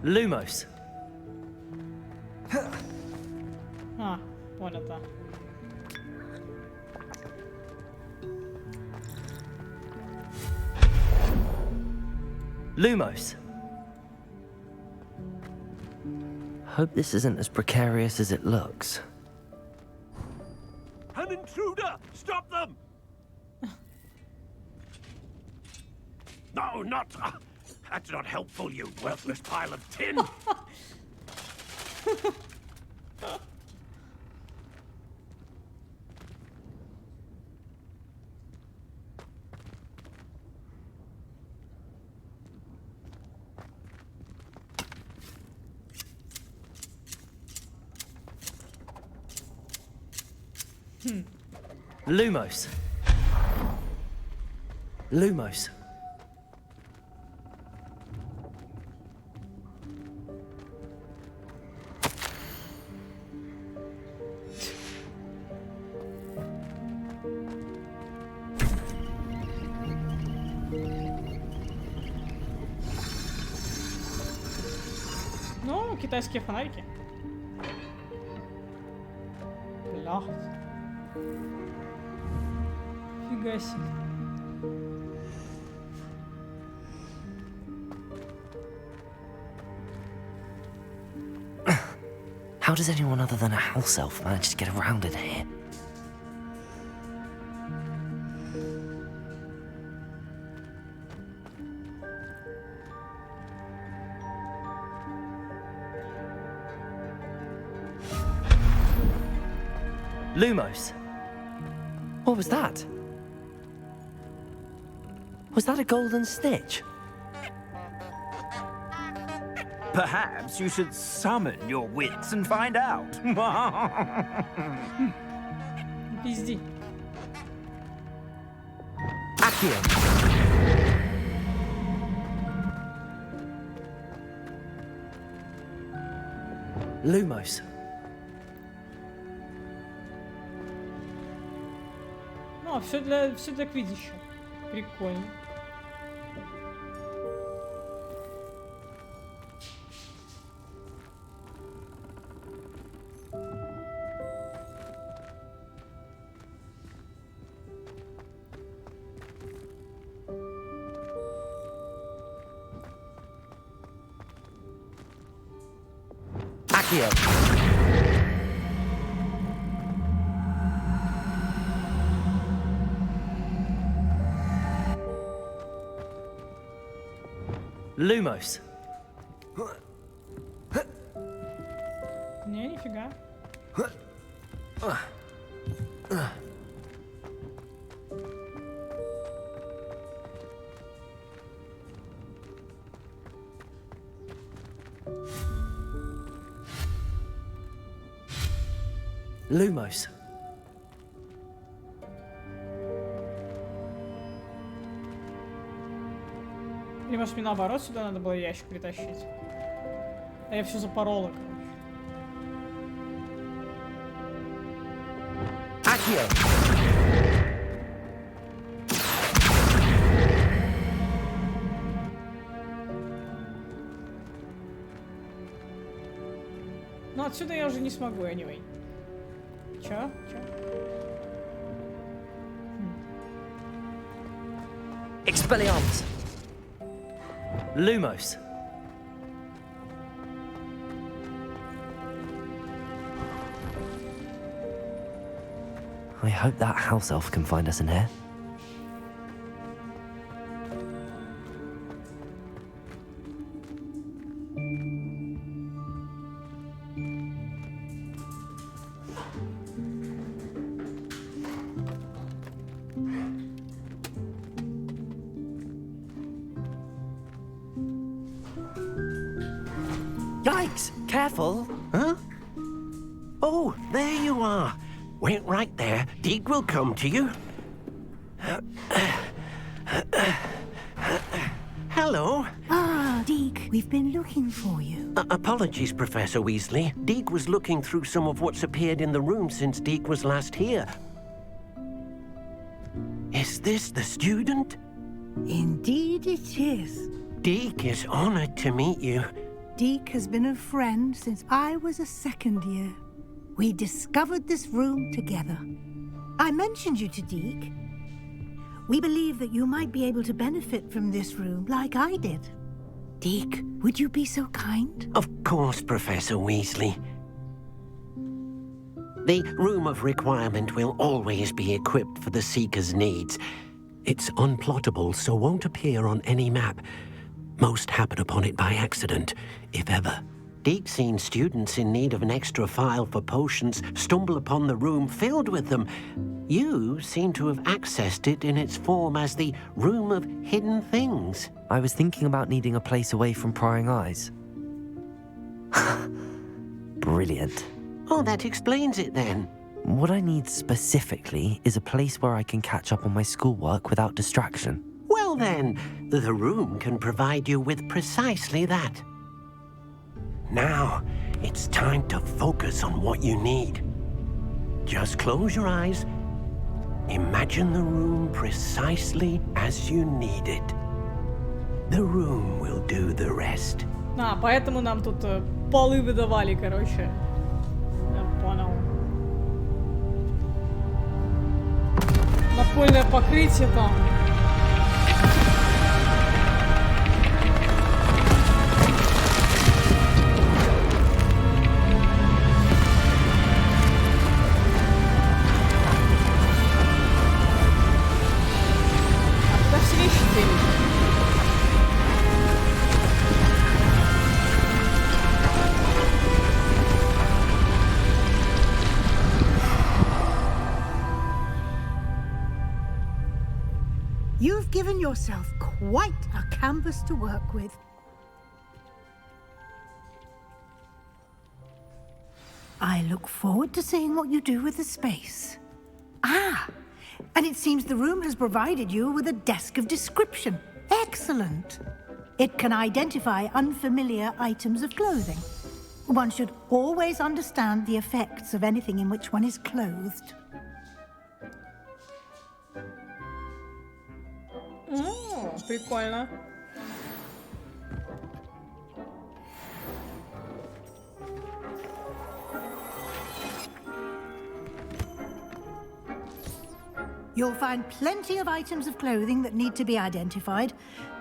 Lumos. А, понято. Lumos. Hope this isn't as precarious as it looks. An intruder! Stop them! No, not... that's not helpful, you worthless pile of tin! Lumos. Lumos. Ну, китайские фонарики. Блядь. Фига себе. How does anyone other than a house elf manage to get around in here? Lumos. What was that? Was that a golden stitch? Perhaps you should summon your wits and find out. Пизди. Accio. Lumos. Ну, все для квиддича. Прикольно. Accio. Lumos. Не, нифига. Lumos. Или, может, мне наоборот сюда надо было ящик притащить? А я все запорола, короче. Accio. Но отсюда я уже не смогу, anyway. Чё? Expelliarmus. Lumos. I hope that house elf can find us in here. Yikes! Careful! Huh? Oh, there you are. Wait right there. Deke will come to you. Hello. Ah, Deke, we've been looking for you. Apologies, Professor Weasley. Deke was looking through some of what's appeared in the room since Deke was last here. Is this the student? Indeed it is. Deke is honored to meet you. Deke has been a friend since I was a second year. We discovered this room together. I mentioned you to Deke. We believe that you might be able to benefit from this room like I did. Deke, would you be so kind? Of course, Professor Weasley. The Room of Requirement will always be equipped for the Seeker's needs. It's unplottable, so won't appear on any map. Most happen upon it by accident, if ever. Deke's seen students in need of an extra file for potions stumble upon the room filled with them. You seem to have accessed it in its form as the Room of Hidden Things. I was thinking about needing a place away from prying eyes. Brilliant. Oh, that explains it then. What I need specifically is a place where I can catch up on my schoolwork without distraction. Well then, the room can provide you with precisely that. Now, it's time to focus on what you need. Just close your eyes. Imagine the room precisely as you need it. The room will do the rest. Поэтому нам тут полы выдавали, короче. Я понял. Напольное покрытие там. А куда все вещи делись? You've given yourself quite a canvas to work with. I look forward to seeing what you do with the space. Ah, and it seems the room has provided you with a desk of description. Excellent. It can identify unfamiliar items of clothing. One should always understand the effects of anything in which one is clothed. Прикольно. You'll find plenty of items of clothing that need to be identified.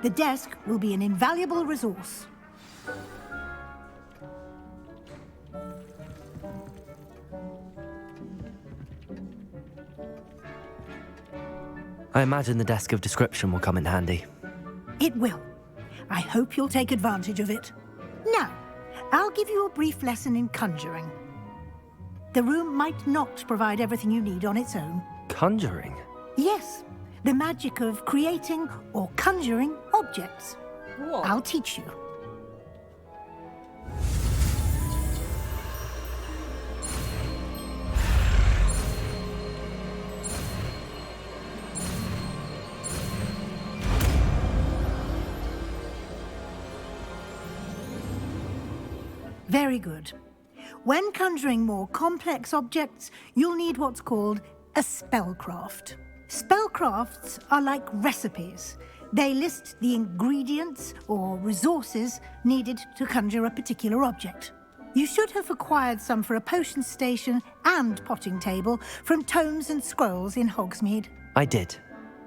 The desk will be an invaluable resource. I imagine the desk of description will come in handy. It will. I hope you'll take advantage of it. Now, I'll give you a brief lesson in conjuring. The room might not provide everything you need on its own. Conjuring? Yes, the magic of creating or conjuring objects. Whoa. I'll teach you. Very good. When conjuring more complex objects, you'll need what's called a spellcraft. Spellcrafts are like recipes. They list the ingredients or resources needed to conjure a particular object. You should have acquired some for a potion station and potting table from tomes and scrolls in Hogsmeade. I did.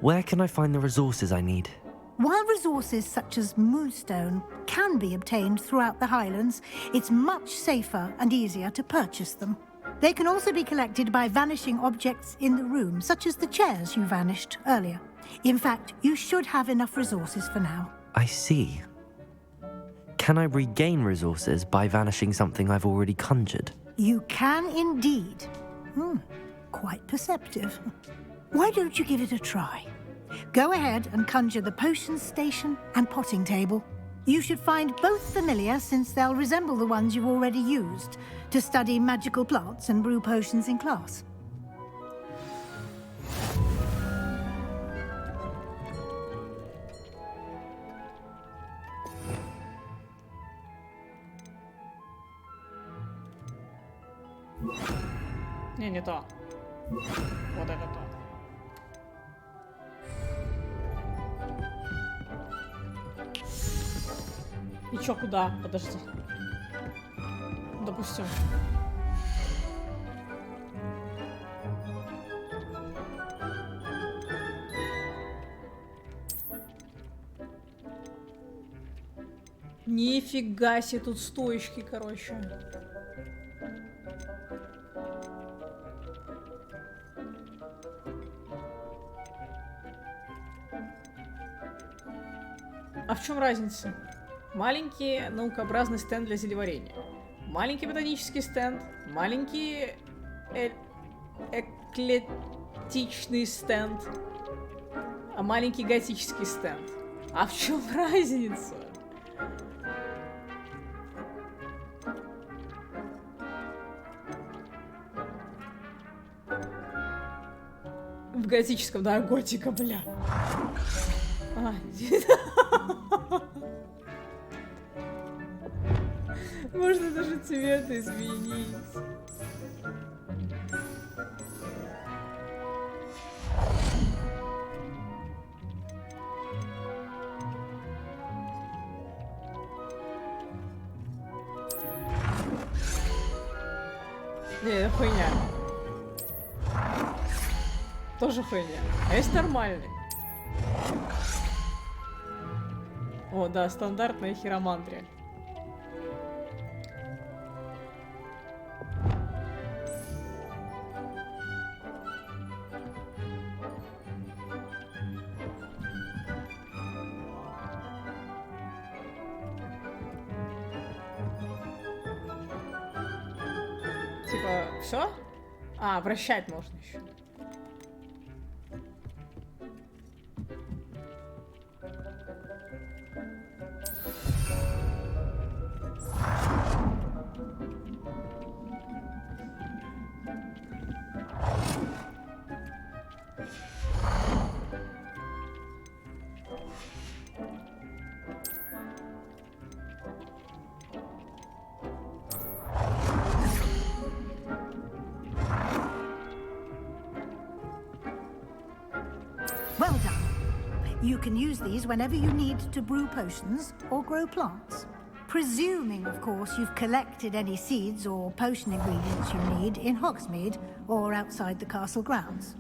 Where can I find the resources I need? While resources such as moonstone can be obtained throughout the Highlands, it's much safer and easier to purchase them. They can also be collected by vanishing objects in the room, such as the chairs you vanished earlier. In fact, you should have enough resources for now. I see. Can I regain resources by vanishing something I've already conjured? You can indeed. Quite perceptive. Why don't you give it a try? Go ahead and conjure the potion station and potting table. You should find both familiar, since they'll resemble the ones you've already used to study magical plants and brew potions in class. Не то. Вот это то. И чё, куда? Подожди. Допустим. Нифига себе, тут стоечки, короче. А в чем разница? Маленький наукообразный стенд для зелеварения. Маленький ботанический стенд. Маленький эклектичный стенд. А маленький готический стенд. А в чем разница? В готическом, да, готика, бля. А, можно даже цвет изменить. Не, это хуйня. Тоже хуйня. А есть нормальный. О, да, стандартная хиромантрия. Типа, все? А, вращать можно еще. Well done. You can use these whenever you need to brew potions or grow plants. Presuming, of course, you've collected any seeds or potion ingredients you need in Hogsmeade or outside the castle grounds.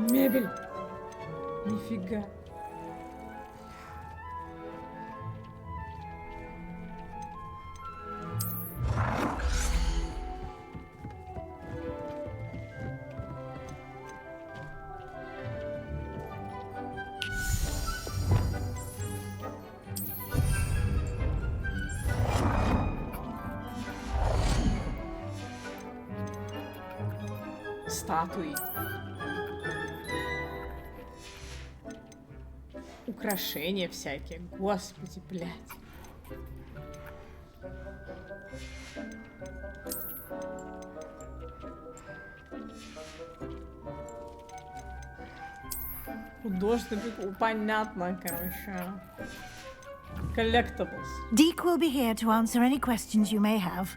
Мебель. Нифига. Статуи. Украшения всякие. Господи, блядь. Художественный, понятно, короче. Collectibles. Deke will be here to answer any questions you may have.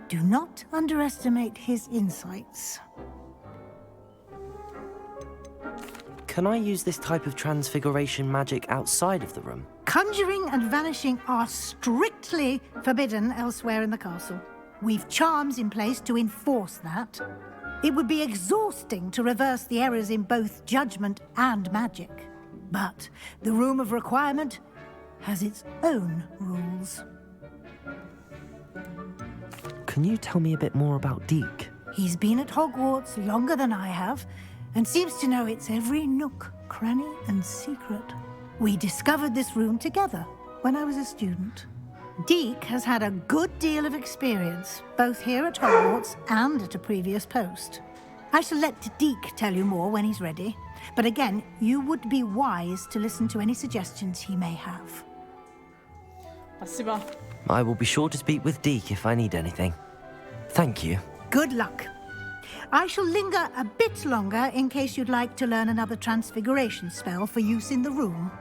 Do not underestimate his insights. Can I use this type of transfiguration magic outside of the room? Conjuring and vanishing are strictly forbidden elsewhere in the castle. We've charms in place to enforce that. It would be exhausting to reverse the errors in both judgment and magic. But the Room of Requirement has its own rules. Can you tell me a bit more about Deke? He's been at Hogwarts longer than I have, and seems to know its every nook, cranny, and secret. We discovered this room together when I was a student. Deke has had a good deal of experience, both here at Hogwarts and at a previous post. I shall let Deke tell you more when he's ready, but again, you would be wise to listen to any suggestions he may have. Спасибо. I will be sure to speak with Deke if I need anything. Thank you. Good luck. I shall linger a bit longer in case you'd like to learn another transfiguration spell for use in the room.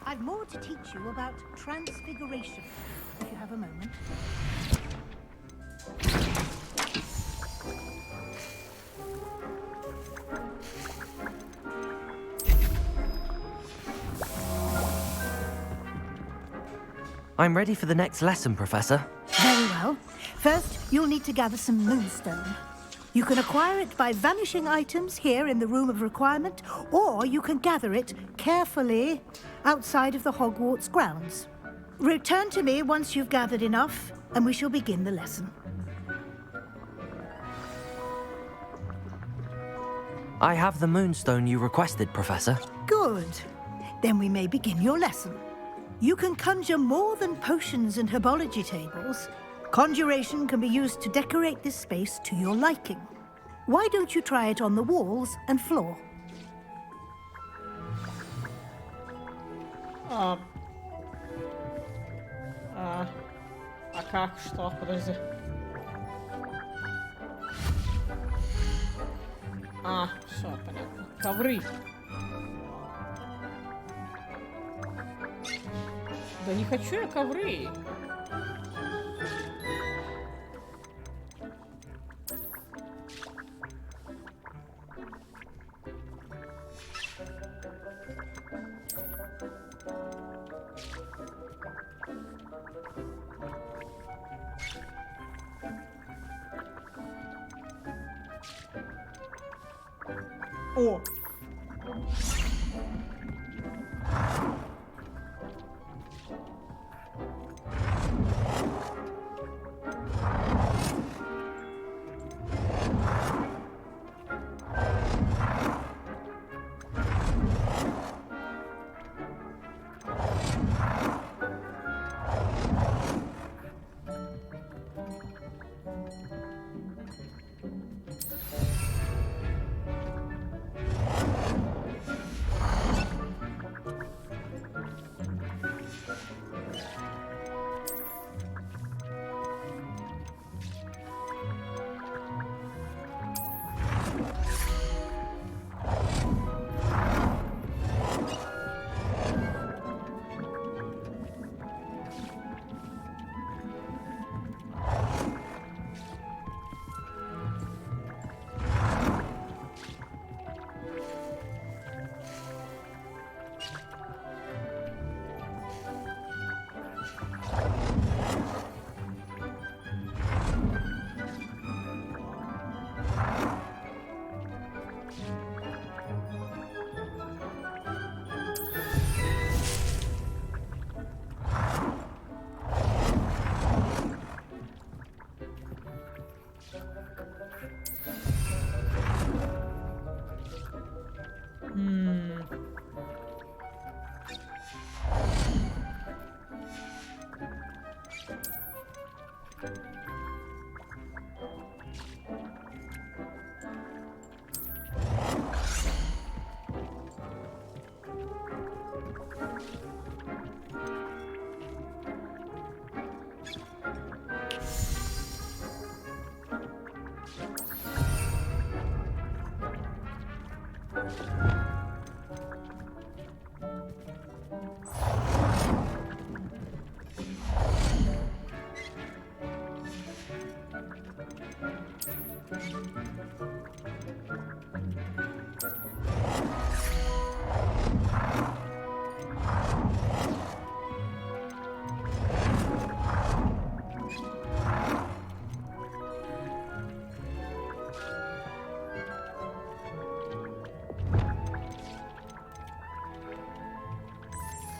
I've more to teach you about transfiguration, if you have a moment. I'm ready for the next lesson, Professor. Very well. First, you'll need to gather some moonstone. You can acquire it by vanishing items here in the Room of Requirement, or you can gather it carefully outside of the Hogwarts grounds. Return to me once you've gathered enough, and we shall begin the lesson. I have the moonstone you requested, Professor. Good. Then we may begin your lesson. You can conjure more than potions and herbology tables. Conjuration can be used to decorate this space to your liking. Why don't you try it on the walls and floor? А как? Что? Подожди. Все, понятно. Ковры. Да не хочу я ковры. О!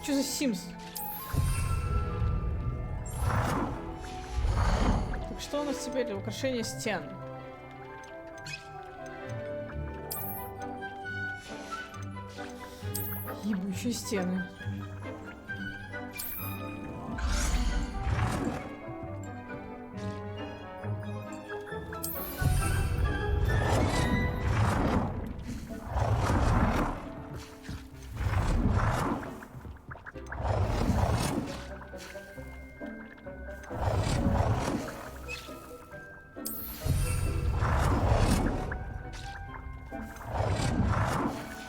Что за Sims? что у нас теперь для украшения стен? Ебучие стены.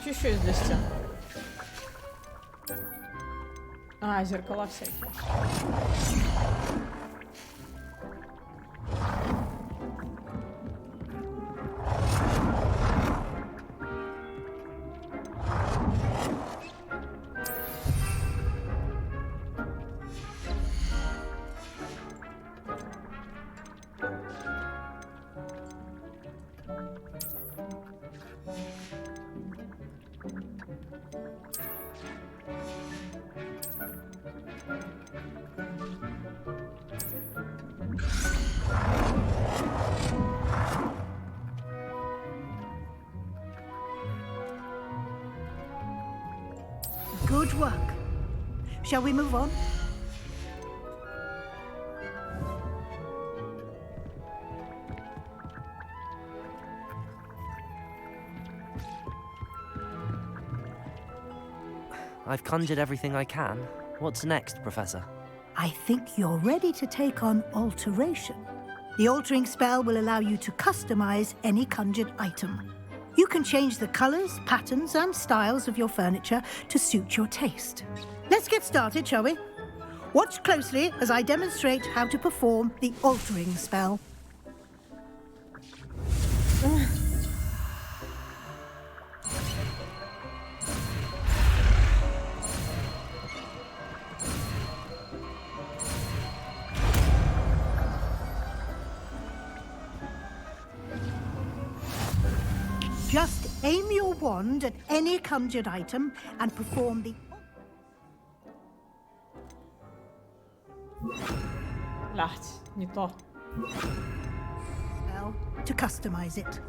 Что еще есть для стен? А, зеркала всякие. Good work. Shall we move on? I've conjured everything I can. What's next, Professor? I think you're ready to take on alteration. The altering spell will allow you to customize any conjured item. You can change the colors, patterns, and styles of your furniture to suit your taste. Let's get started, shall we? Watch closely as I demonstrate how to perform the altering spell. Just aim your wand at any conjured item and perform the Блядь, не то. spell to customize it.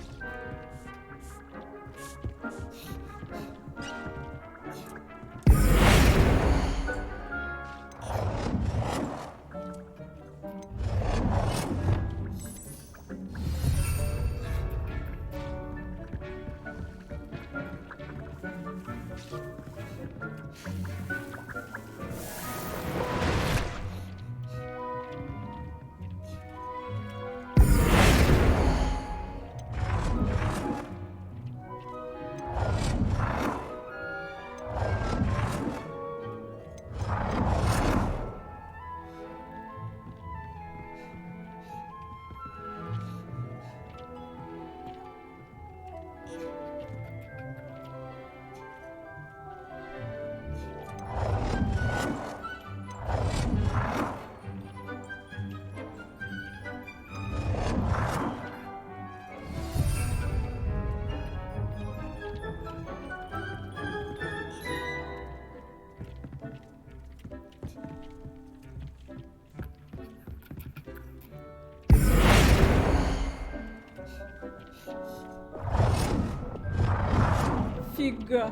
Фига.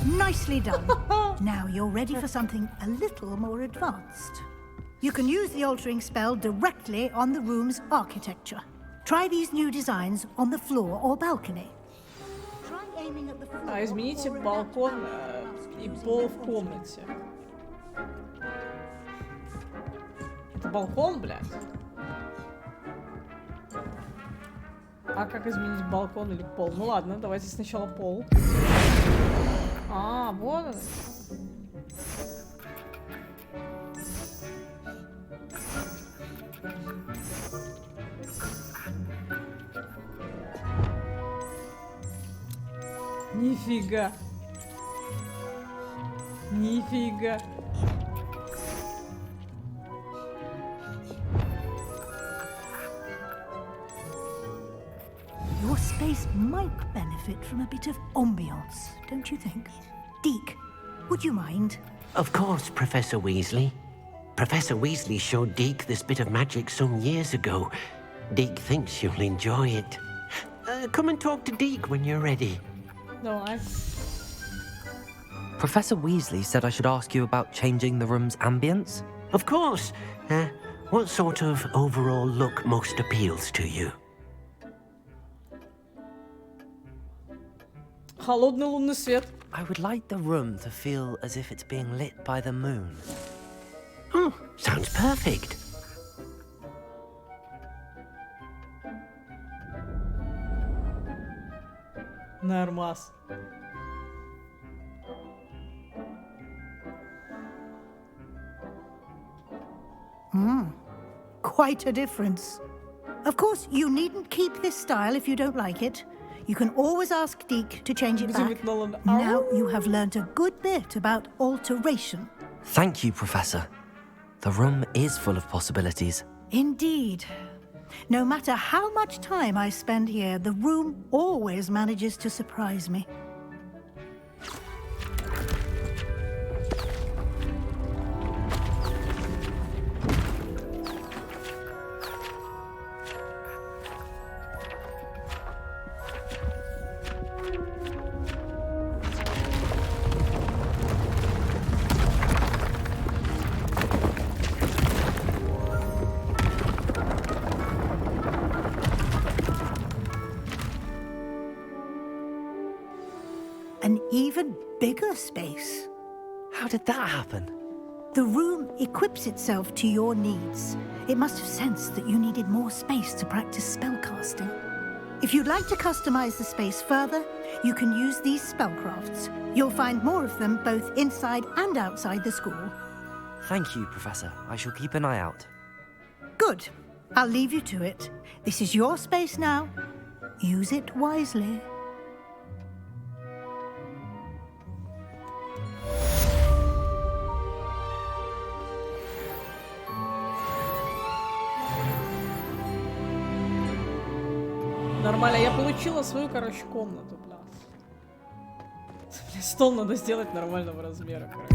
Nicely done. Now you're ready for something a little more advanced. You can use the altering spell directly on the room's architecture. Try these new designs on the floor or balcony. Try aiming at the floor А, измените or балкон anatomy и using пол в metal комнате. Это балкон, блядь? А как изменить балкон или пол? Ну ладно, давайте сначала пол. А, вот он. Нифига. Нифига. Your space might benefit from a bit of ambiance, don't you think? Deke, would you mind? Of course, Professor Weasley. Professor Weasley showed Deke this bit of magic some years ago. Deke thinks you'll enjoy it. Come and talk to Deke when you're ready. Давай. Professor Weasley said I should ask you about changing the room's ambience. Of course. What sort of overall look most appeals to you? Холодный лунный свет. I would like the room to feel as if it's being lit by the moon. Oh, sounds perfect. Нормас. Quite a difference. Of course, you needn't keep this style if you don't like it. You can always ask Deke to change it back. Now you have learnt a good bit about alteration. Thank you, Professor. The room is full of possibilities. Indeed. No matter how much time I spend here, the room always manages to surprise me. An even bigger space. How did that happen? The room equips itself to your needs. It must have sensed that you needed more space to practice spellcasting. If you'd like to customize the space further, you can use these spellcrafts. You'll find more of them both inside and outside the school. Thank you, Professor. I shall keep an eye out. Good. I'll leave you to it. This is your space now. Use it wisely. Нормально, я получила свою, короче, комнату, блядь. Бля, стол надо сделать нормального размера, короче.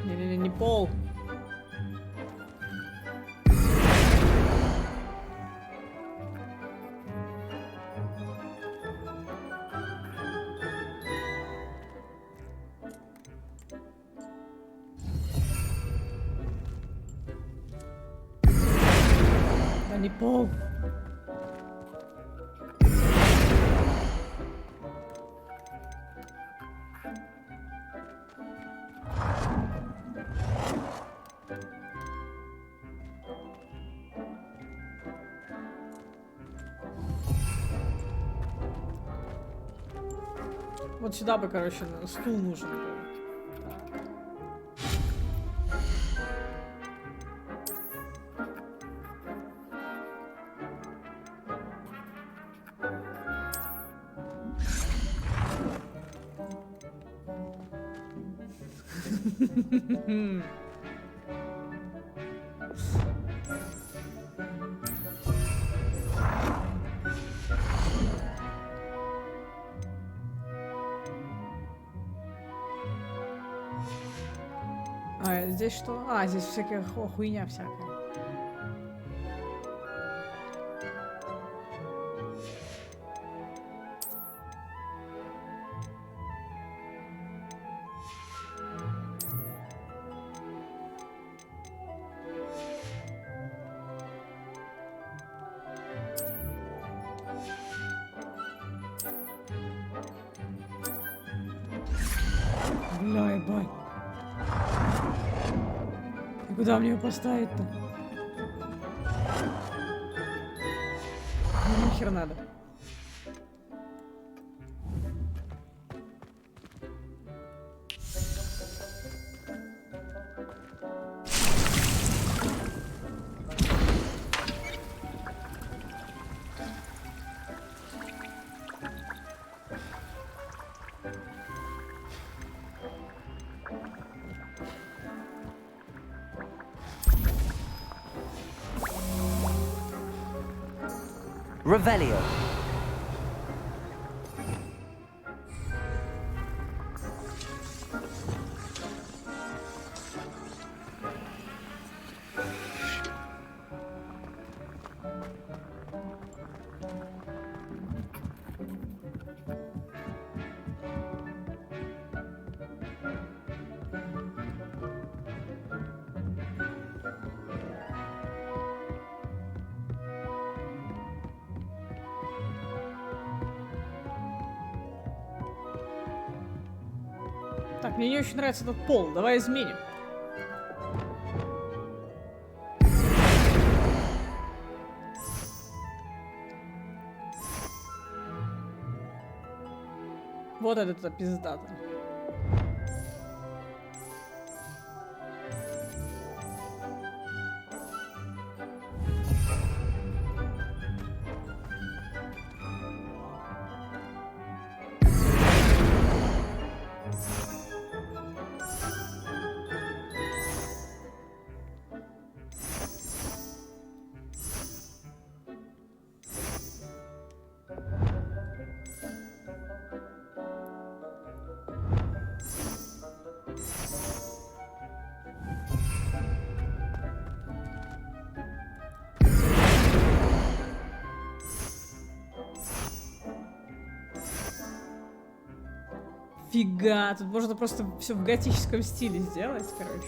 Не-не-не, не пол. Да не пол. Вот сюда бы, короче, стул нужен был. А здесь что? А, здесь всякая хуйня всякая. Бля, ебать. И куда мне ее поставить-то? Ну, нахер надо. Revelio. Так, мне не очень нравится этот пол. Давай изменим. Вот это пиздата. Фига, тут можно просто все в готическом стиле сделать, короче.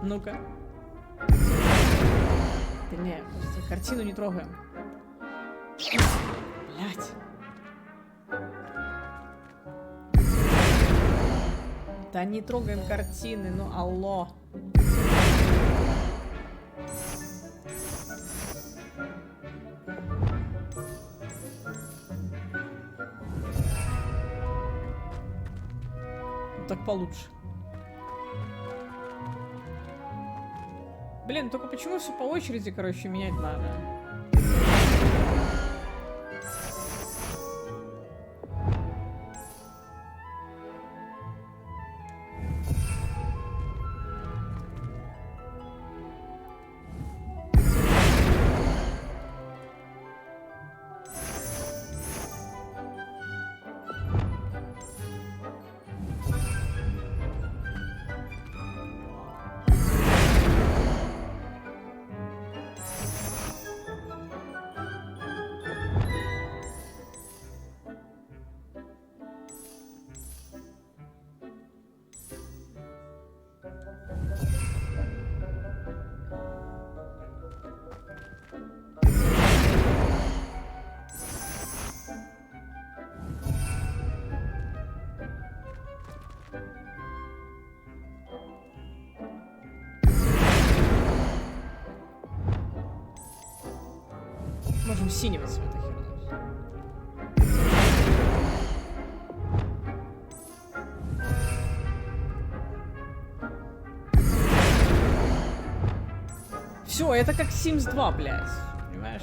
Ну-ка. Не, подожди, картину не трогаем. Блять. Да не трогаем картины, ну алло. Так получше. Блин, только почему все по очереди, короче, менять надо? Можем синего цвета хернуть. Все, это как Sims 2, блядь. Понимаешь?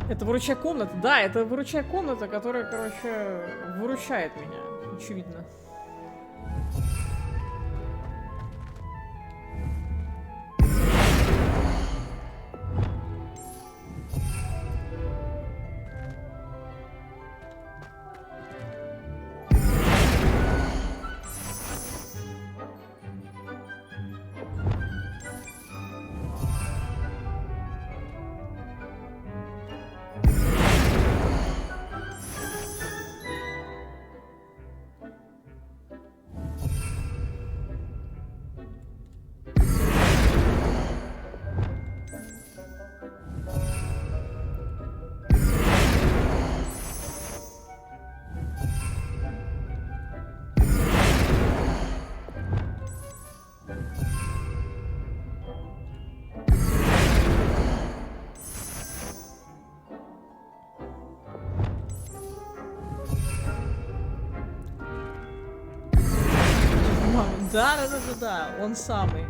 Это выручай комната. Да, это выручай комната, которая, короче, выручает меня. Очевидно. мамин. Да, он самый.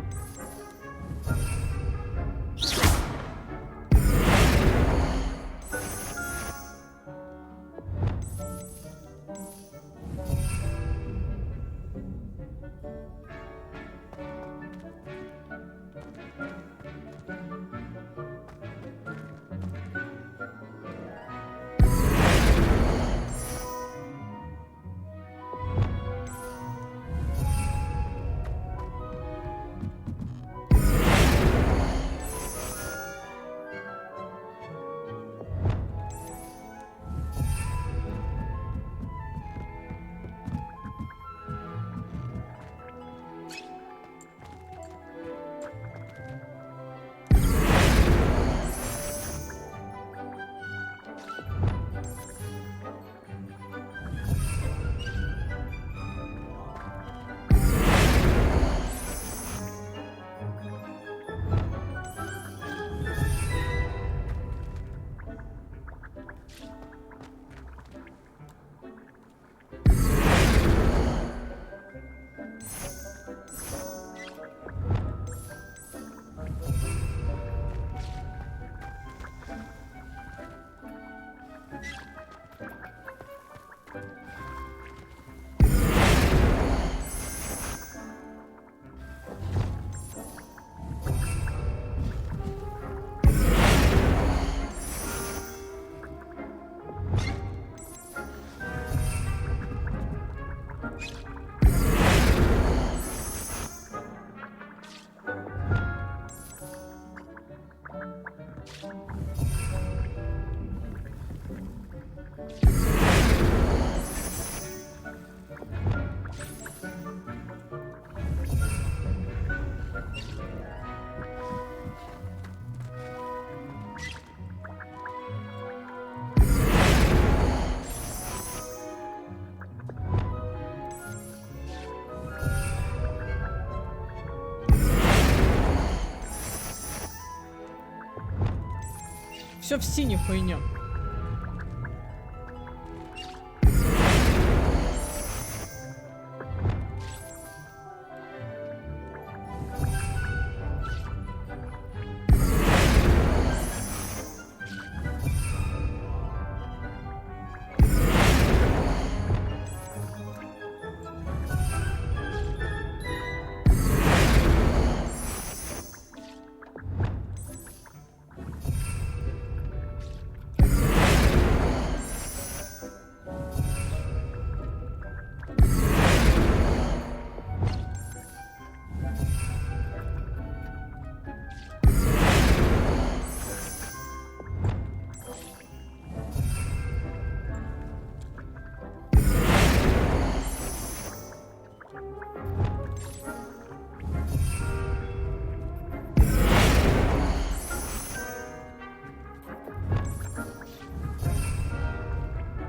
Все в синюю хуйню.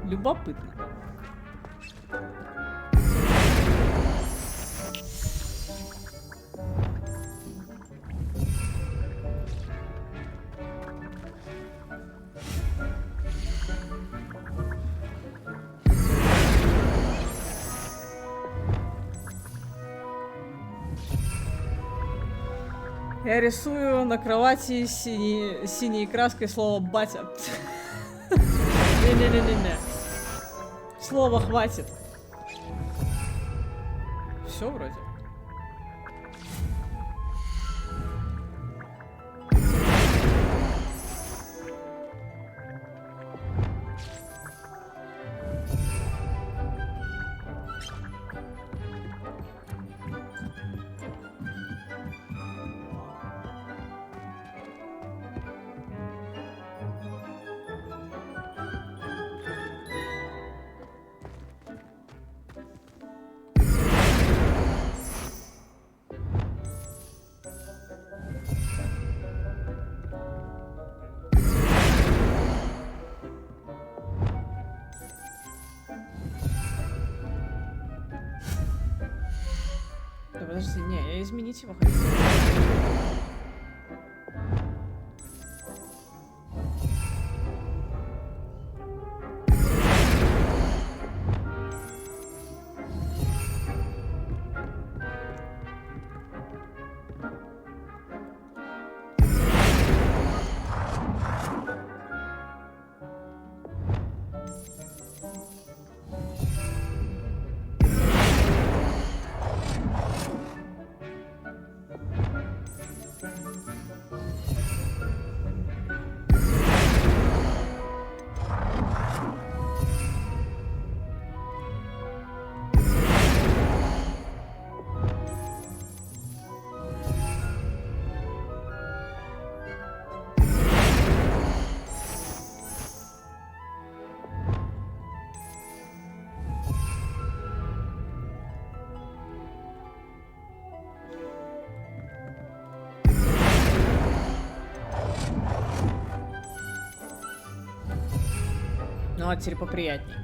Любопытно. Я рисую на кровати синей краской слово «батя». Не-не-не-не-не. Слова хватит. Все вроде. Да подожди, не, я изменить его хочу. матери поприятней.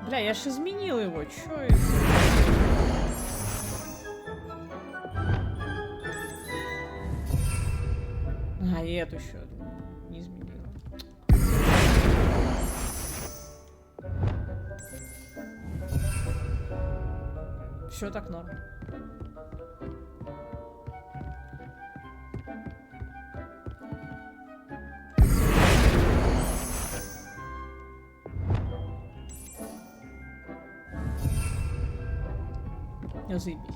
Бля, я ж изменил его, чё это? А, и эту еще не изменила. Все так норм. Я заебись.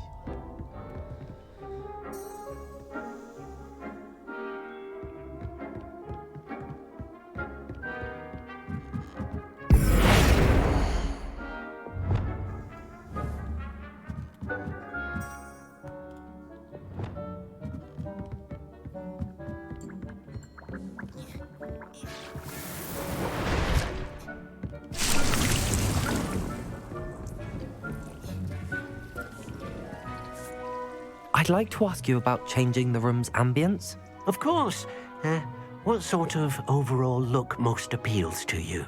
I'd like to ask you about changing the room's ambience. Of course. What sort of overall look most appeals to you?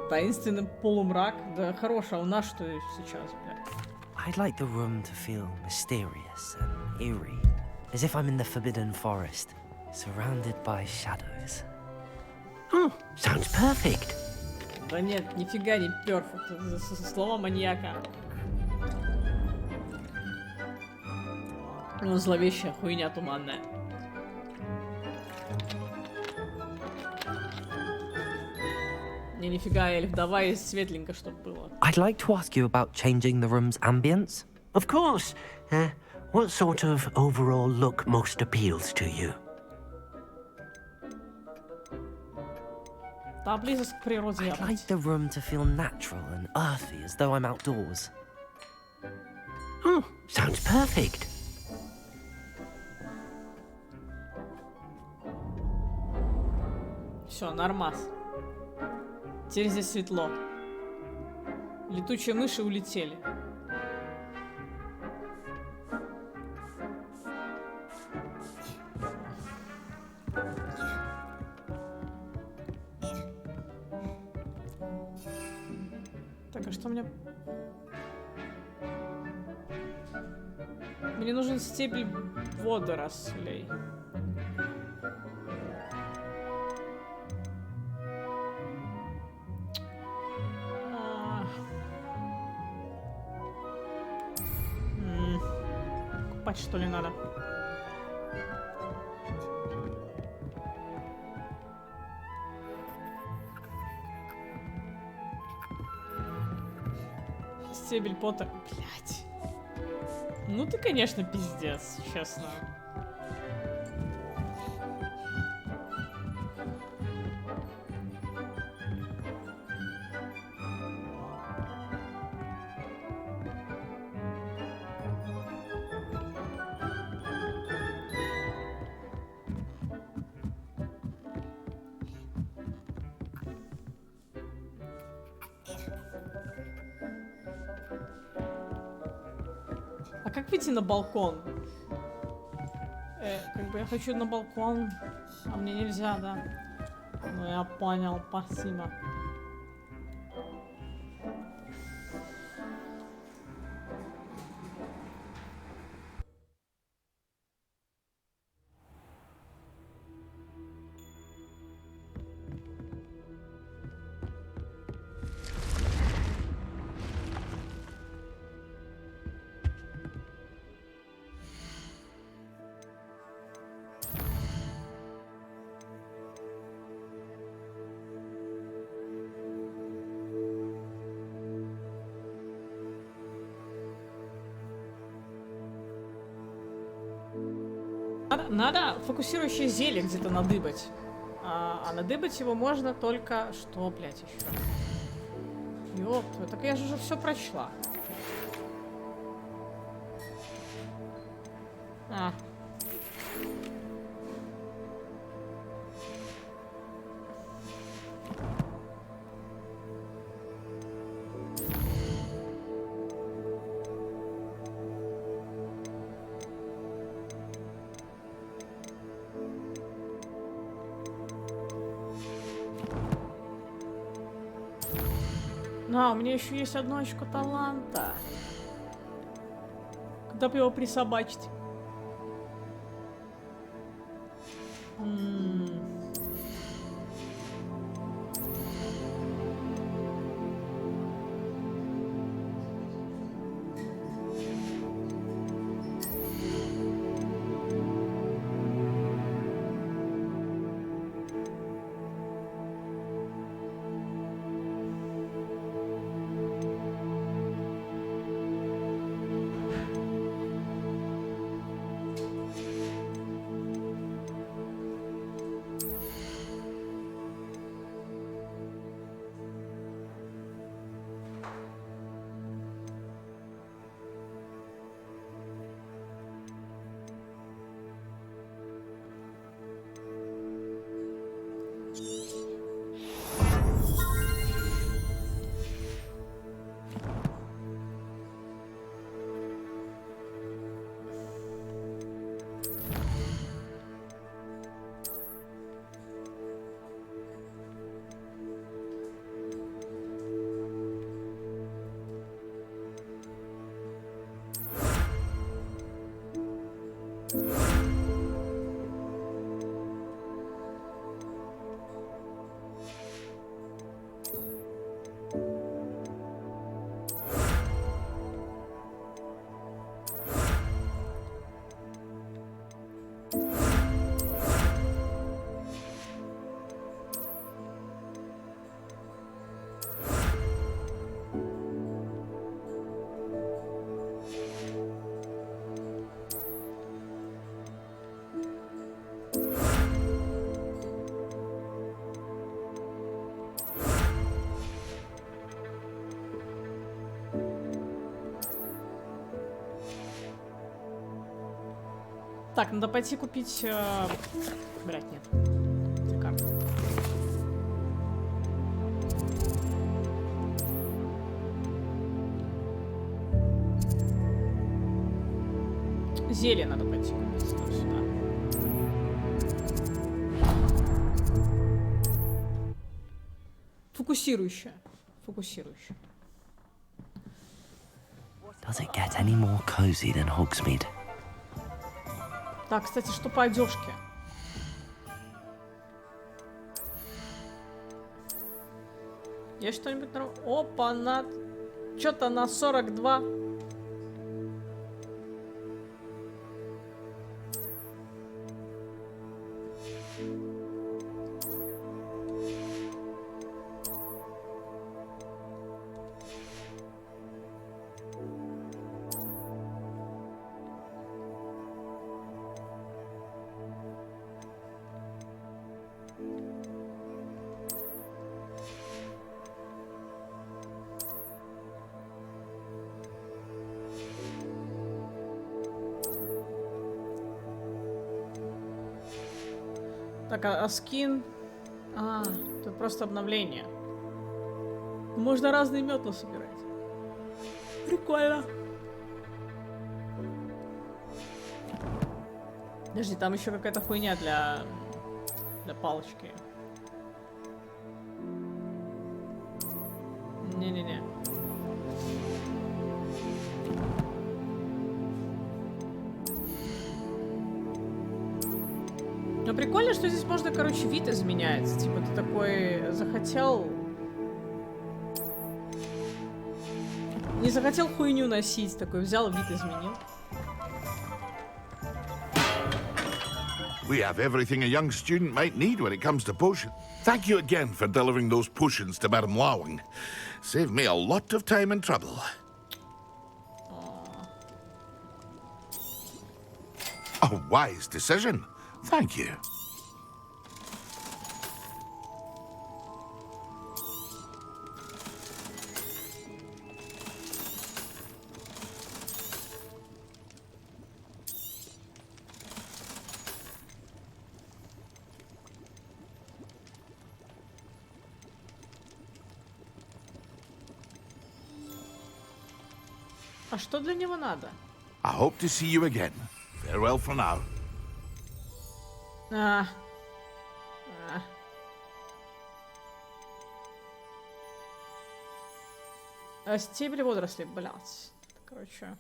Таинственный полумрак. Да хорош, а у нас что сейчас, бля? I'd like the room to feel mysterious and eerie, as if I'm in the Forbidden Forest, surrounded by shadows. Oh, sounds perfect. Да нет, нифига не перфект. Это слова маньяка. Ну, зловещая хуйня туманная. Не, нифига, эльф, давай светленько, чтоб было. I'd like to ask you about changing the room's ambience. Of course. What sort of overall look most appeals to you? Да, близость к природе. I'd like the room to feel natural and earthy, as though I'm outdoors. Oh, sounds perfect. Все, нормас. Теперь здесь светло. Летучие мыши улетели. Так, а что мне... Мне нужен стебель водорослей. Купать, что ли, надо? Стебель пота. Блять. Ну ты, конечно, пиздец, честно. А как выйти на балкон? Как бы я хочу на балкон, а мне нельзя, да? Ну я понял, спасибо. Надо фокусирующее зелье где-то надыбать. А надыбать его можно только... Что, блядь, еще? Ёпту, так я же уже все прочла. А. А, у меня еще есть одно очко таланта. Куда бы его присобачить? Так, надо пойти купить... Блять, нет. Эти карты. Зелье надо пойти купить. Вот сюда. Фокусирующее. Фокусирующее. Does it get any more cozy than Hogsmeade? Так, кстати, что по одежке? Есть что-нибудь на... Опа, на... Что-то на 42. Так, а скин... А, тут просто обновление. Можно разные метла собирать. Прикольно. Подожди, там еще какая-то хуйня для палочки. Не-не-не. Но прикольно, что здесь можно, короче, вид изменяется. Типа ты такой захотел... Не захотел хуйню носить, такой взял, вид изменил. We have everything a young student might need when it comes to potions. Thank you again for delivering those potions to Madame Lawing. Saved me a lot of time and trouble. A wise decision. Thank you. А что для него надо? I hope to see you again. Farewell for now. Стебли водорослей, блядь. Короче.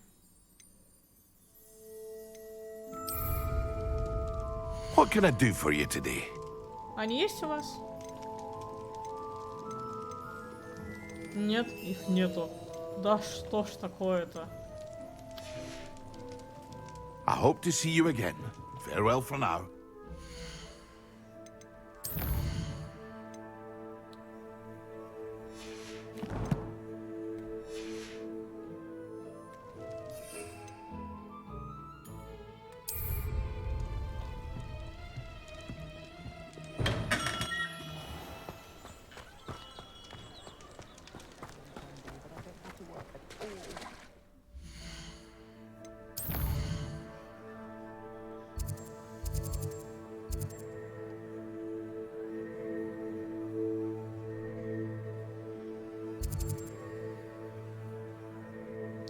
What can I do for you today? Они есть у вас? Нет, их нету. Да что ж такое-то? I hope to see you again. Farewell for now.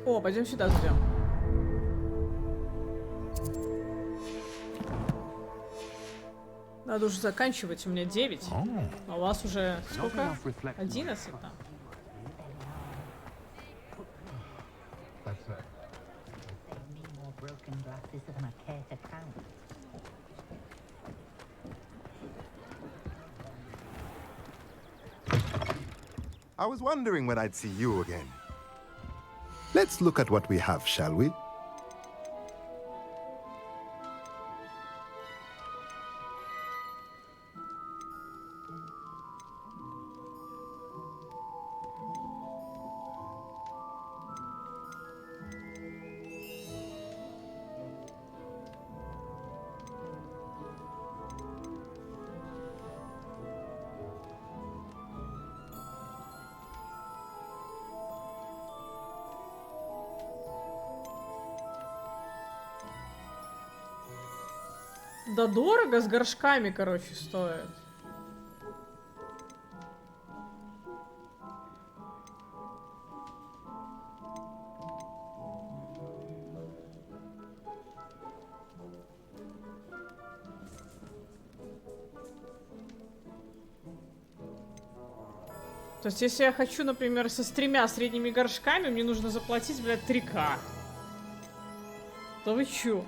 О, пойдем сюда зайдем. Надо уже заканчивать, у меня 9. А у вас уже сколько? 11 там. I was wondering when I'd see you again. Let's look at what we have, shall we? Да дорого с горшками, короче, стоит. То есть, если я хочу, например, со 3 средними горшками, мне нужно заплатить, блядь, 3К. Да вы чё?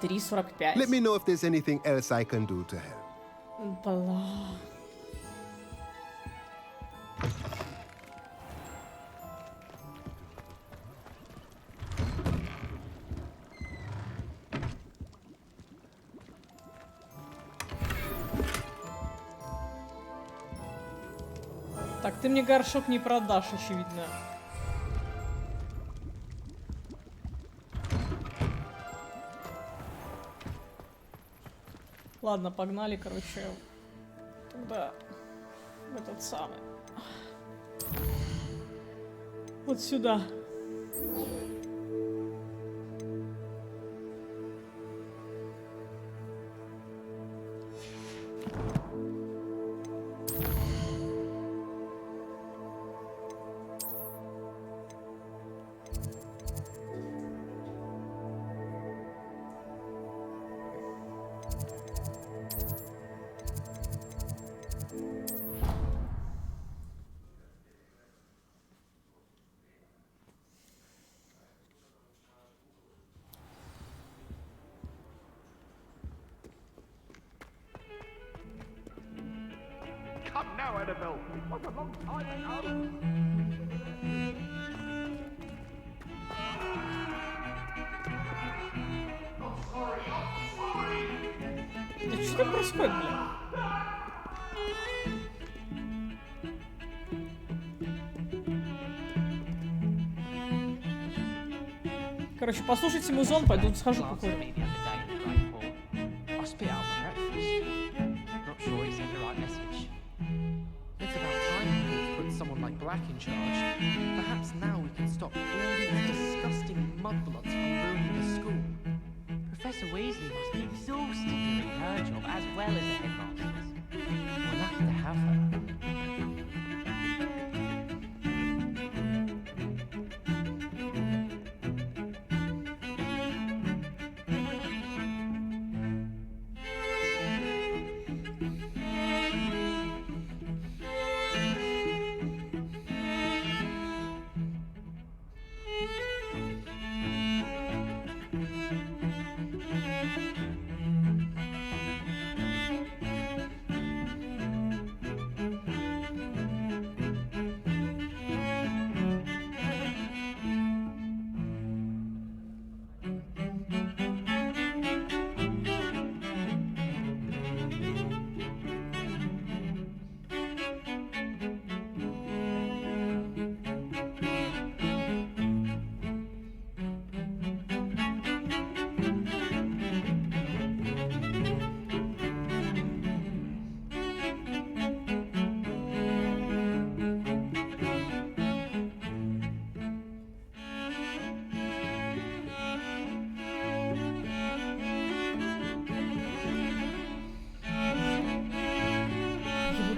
3,45. Let me know if there's anything else I can do to help. Бля. Так, ты мне горшок не продашь, очевидно. Ладно, погнали, короче, тогда в этот самый. Вот сюда. Come now, Annabelle. It was a long time ago. Да что там происходит, блин? Короче, послушайте музон, пойду схожу покурю. I spit out for breakfast. Not sure he sent the right message. It's about time we put someone like Black in charge. Perhaps now we can stop all these disgusting mudbloods from ruining the school. Professor Weasley must be exhausted doing her job as well as the headmaster's. We're lucky to have her.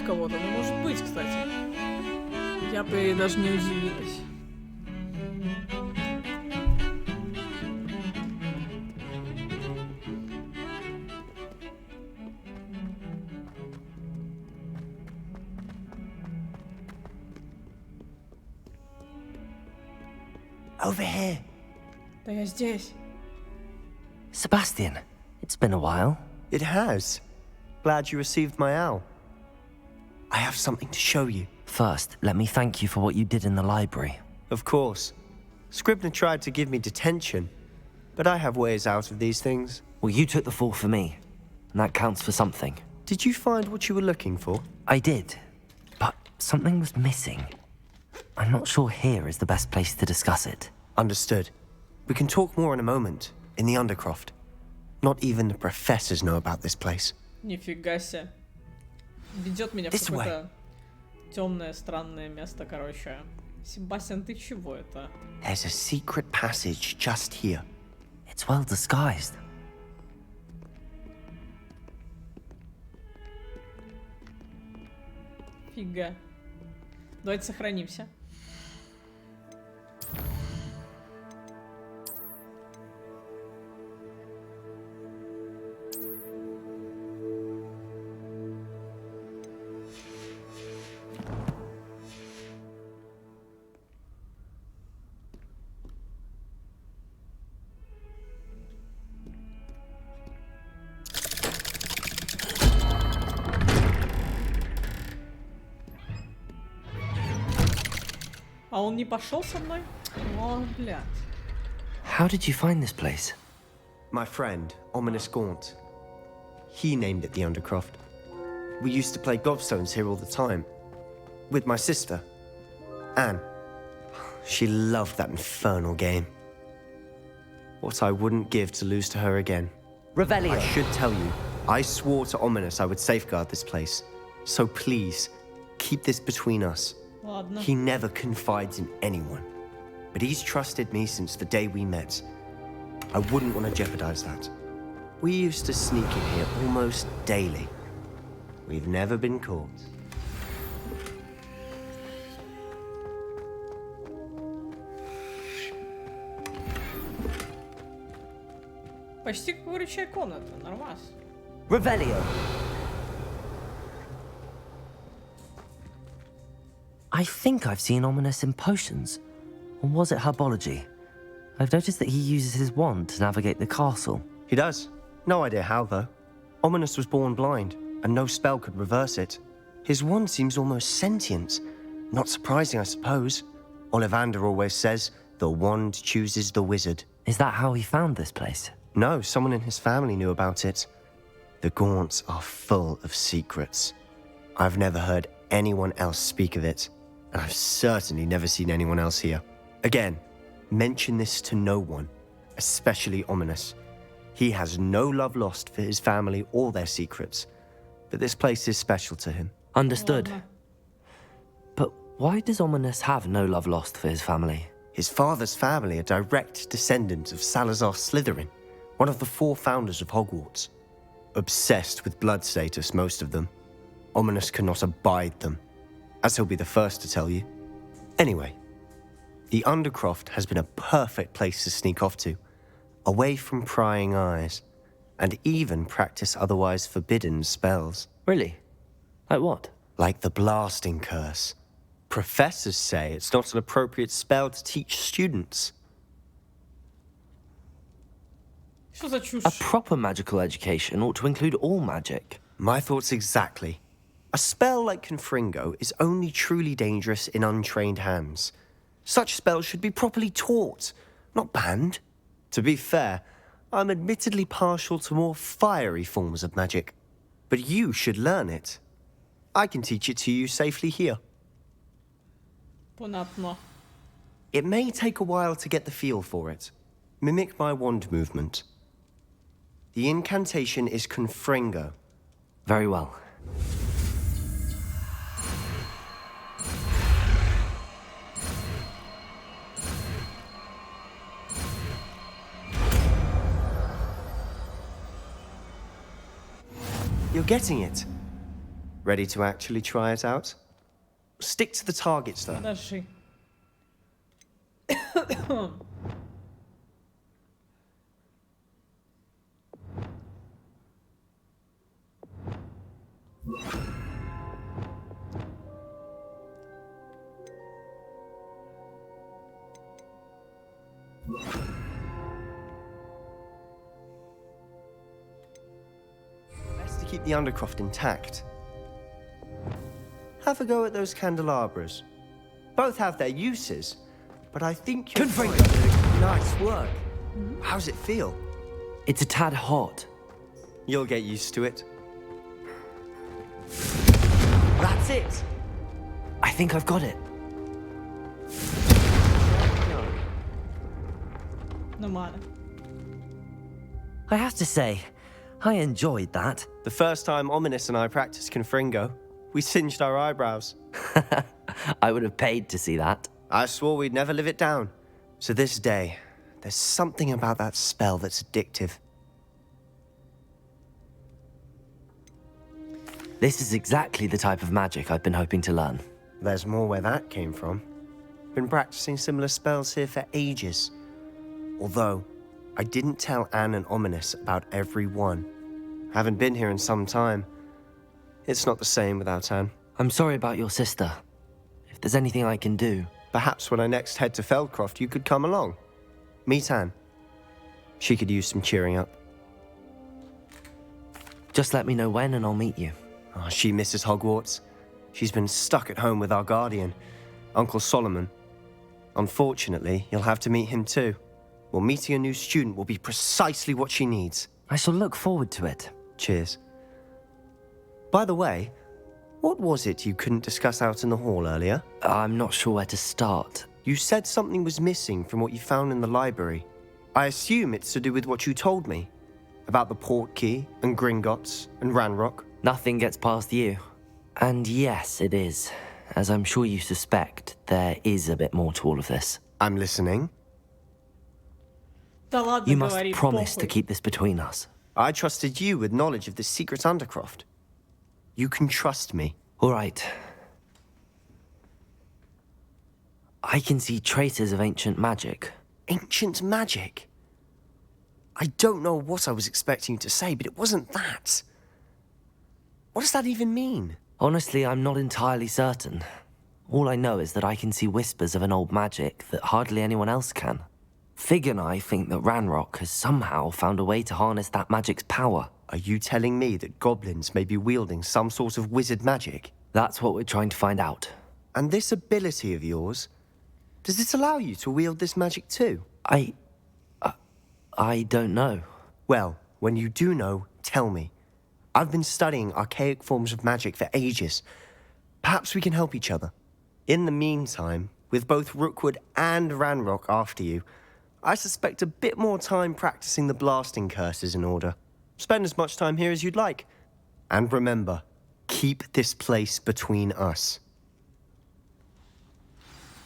кого-то. Ну, может быть, кстати. Я бы ей даже не удивилась. Over here. Да я здесь. Sebastian, it's been a while. It has. Glad you received my owl. I have something to show you. First, let me thank you for what you did in the library. Of course. Scribner tried to give me detention, but I have ways out of these things. Well, you took the fall for me, and that counts for something. Did you find what you were looking for? I did, but something was missing. I'm not sure here is the best place to discuss it. Understood. We can talk more in a moment, in the Undercroft. Not even the professors know about this place. Нифига себе. Ведет меня в какое-то темное, странное место, короче. Себастьян, ты чего это? There's a secret passage just here. It's well disguised. Фига. Давайте сохранимся. А он не пошел со мной? О, блядь. How did you find this place? My friend, Ominous Gaunt. He named it the Undercroft. We used to play gobstones here all the time. With my sister, Anne. She loved that infernal game. What I wouldn't give to lose to her again. Revelio. I should tell you, I swore to Ominous I would safeguard this place. So please, keep this between us. Ладно. He never confides in anyone. But he's trusted me since the day we met. I wouldn't want to jeopardize that. We used to sneak in here almost daily. We've never been caught. Почти как горячая комната. Нормас. Revelio. I think I've seen Ominous in potions. Or was it herbology? I've noticed that he uses his wand to navigate the castle. He does. No idea how, though. Ominous was born blind, and no spell could reverse it. His wand seems almost sentient. Not surprising, I suppose. Ollivander always says, the wand chooses the wizard. Is that how he found this place? No, someone in his family knew about it. The Gaunts are full of secrets. I've never heard anyone else speak of it, and I've certainly never seen anyone else here. Again, mention this to no one, especially Ominous. He has no love lost for his family or their secrets, but this place is special to him. Understood. But why does Ominous have no love lost for his family? His father's family are direct descendants of Salazar Slytherin, one of the 4 founders of Hogwarts. Obsessed with blood status, most of them. Ominous cannot abide them, as he'll be the first to tell you. Anyway, the Undercroft has been a perfect place to sneak off to, away from prying eyes, and even practice otherwise forbidden spells. Really? Like what? Like the blasting curse. Professors say it's not an appropriate spell to teach students. Что за чушь? A proper magical education ought to include all magic. My thoughts exactly. A spell like Confringo is only truly dangerous in untrained hands. Such spells should be properly taught, not banned. To be fair, I'm admittedly partial to more fiery forms of magic. But you should learn it. I can teach it to you safely here. Понятно. It may take a while to get the feel for it. Mimic my wand movement. The incantation is Confringo. Very well. You're getting it. Ready to actually try it out? Stick to the targets, though. Подожди. Best to keep the undercroft intact. Have a go at those candelabras. Both have their uses, but I think you're... Nice work. How's it feel? It's a tad hot. You'll get used to it. That's it! I think I've got it. Нормально. I have to say, I enjoyed that. The first time Ominous and I practiced Confringo, we singed our eyebrows. I would have paid to see that. I swore we'd never live it down. So this day, there's something about that spell that's addictive. This is exactly the type of magic I've been hoping to learn. There's more where that came from. Been practicing similar spells here for ages. Although, I didn't tell Anne and Ominous about every one. Haven't been here in some time. It's not the same without Anne. I'm sorry about your sister. If there's anything I can do... Perhaps when I next head to Feldcroft, you could come along. Meet Anne. She could use some cheering up. Just let me know when and I'll meet you. Oh, she misses Hogwarts. She's been stuck at home with our guardian, Uncle Solomon. Unfortunately, you'll have to meet him too. Well, meeting a new student will be precisely what she needs. I shall look forward to it. Cheers. By the way, what was it you couldn't discuss out in the hall earlier? I'm not sure where to start. You said something was missing from what you found in the library. I assume it's to do with what you told me. About the port key, and Gringotts, and Ranrock. Nothing gets past you. And yes, it is. As I'm sure you suspect, there is a bit more to all of this. I'm listening. Да ладно, You must говорит, promise to похуй. keep this between us. I trusted you with knowledge of the secret Undercroft. You can trust me. All right. I can see traces of ancient magic. Ancient magic? I don't know what I was expecting you to say, but it wasn't that. What does that even mean? Honestly, I'm not entirely certain. All I know is that I can see whispers of an old magic that hardly anyone else can. Fig and I think that Ranrock has somehow found a way to harness that magic's power. Are you telling me that goblins may be wielding some sort of wizard magic? That's what we're trying to find out. And this ability of yours, does it allow you to wield this magic too? I don't know. Well, when you do know, tell me. I've been studying archaic forms of magic for ages. Perhaps we can help each other. In the meantime, with both Rookwood and Ranrock after you, I suspect a bit more time practicing the blasting curses in order. Spend as much time here as you'd like. And remember, keep this place between us.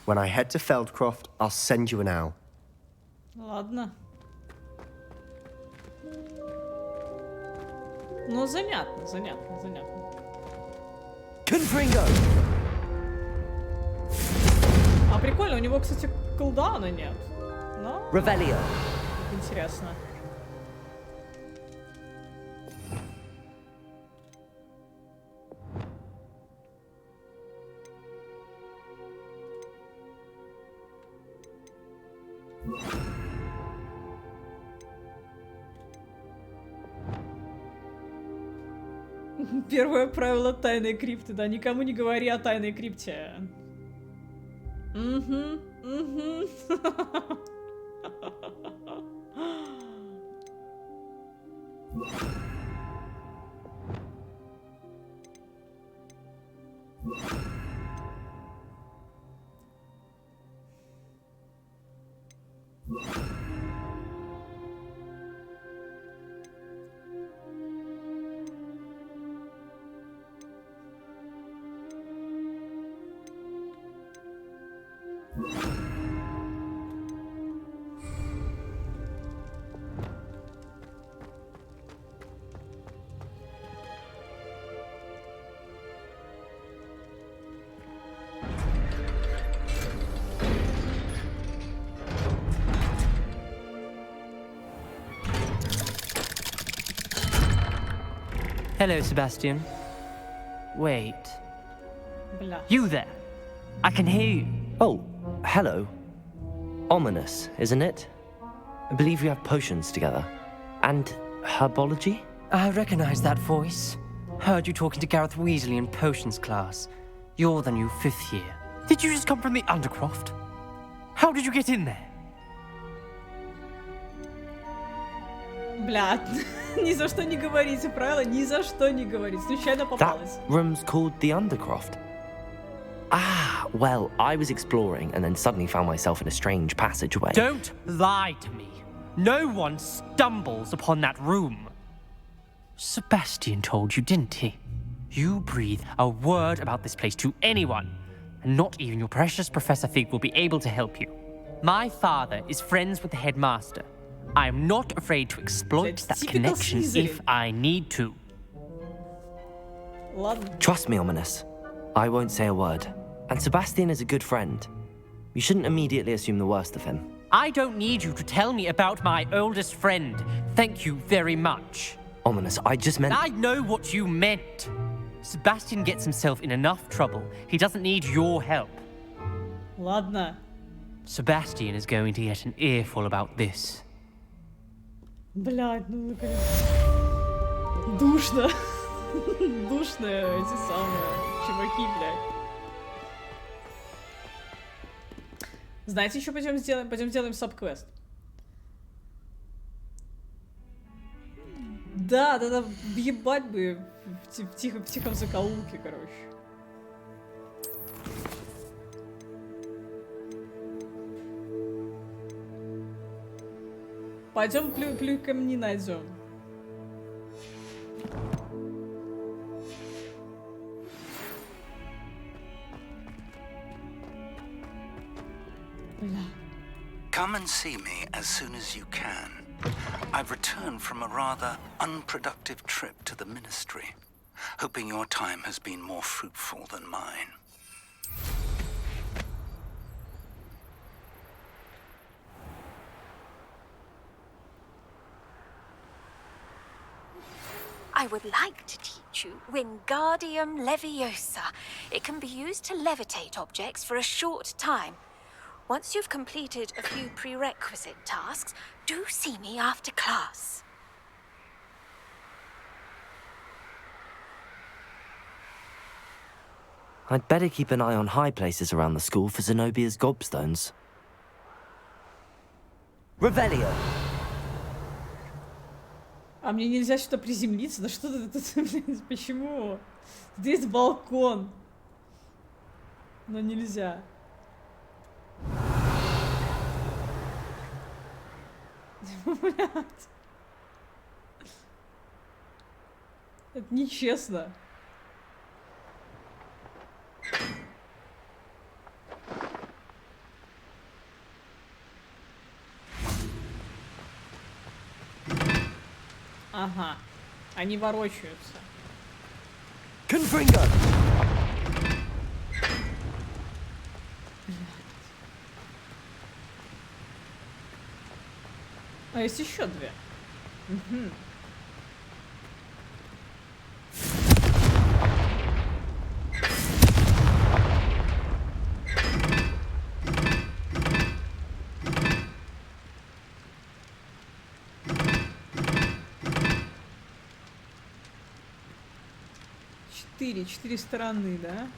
When I head to Feldcroft, I'll send you an owl. Ладно. Ну, занятно, занятно, занятно. Confringo! А прикольно, у него, кстати, колдауна нет. Но... Revelio. Интересно. Первое правило тайной крипты, да, никому не говори о тайной крипте. Угу, угу. Hello, Sebastian. Wait. Бля. You there? I can hear you. Oh, hello. Ominous, isn't it? I believe we have potions together. And herbology? I recognize that voice. Heard you talking to Gareth Weasley in potions class. You're the new 5th year. Did you just come from the Undercroft? How did you get in there? Бля, ни за что не говорите, правила, ни за что не говорить. Случайно That попалась. room's called the Undercroft. Ah, well, I was exploring and then suddenly found myself in a strange passageway. Don't lie to me. No one stumbles upon that room. Sebastian told you, didn't he? You breathe a word about this place to anyone, and not even your precious Professor Fig will be able to help you. My father is friends with the headmaster. I am not afraid to exploit That's that typical connection Slytherin. if I need to. Ладно. Trust me, Ominous. I won't say a word. And Sebastian is a good friend. You shouldn't immediately assume the worst of him. I don't need you to tell me about my oldest friend. Thank you very much. Ominous, I just meant... I know what you meant. Sebastian gets himself in enough trouble. He doesn't need your help. Ладно. Sebastian is going to get an earful about this. Блядь, ну наконец. Душно. Душные эти самые чуваки, блядь. Знаете, что пойдем сделаем? Пойдем сделаем саб-квест. Да, въебать бы в тихом закоулке, короче. Пойдем плюй камни найдем. Бля. Come and see me as soon as you can. I've returned from a rather unproductive trip to the Ministry, hoping your time has been more fruitful than mine. I would like to teach you Wingardium Leviosa. It can be used to levitate objects for a short time. Once you've completed a few prerequisite tasks, do see me after class. I'd better keep an eye on high places around the school for Zenobia's gobstones. Revelio! А мне нельзя сюда приземлиться? Да что ты тут, блядь, почему? Тут есть балкон. Но нельзя. Блядь. Это нечестно. Ага. Они ворочаются. Confringo! А есть еще две. Угу. Четыре стороны, да?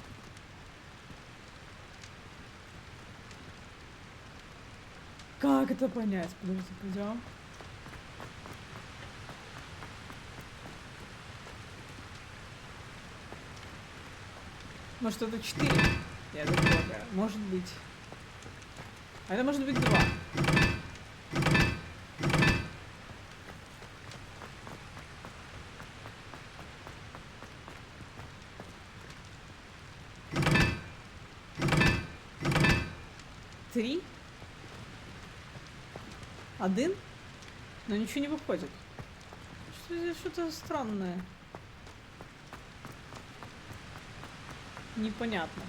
Как это понять? Подождите, пойдем. Может, это 4? Я так полагаю. Может быть. А это может быть 2. Три? Один? Но ничего не выходит. Что здесь что-то странное? Непонятно.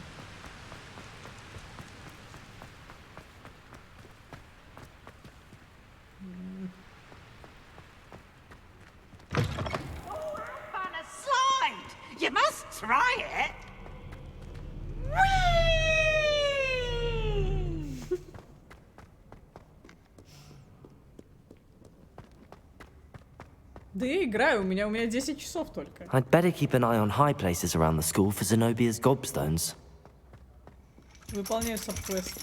Да я играю, у меня 10 часов только. I'd better keep an eye on high places around the school for Zenobia's gobstones. Выполняю саб-квест.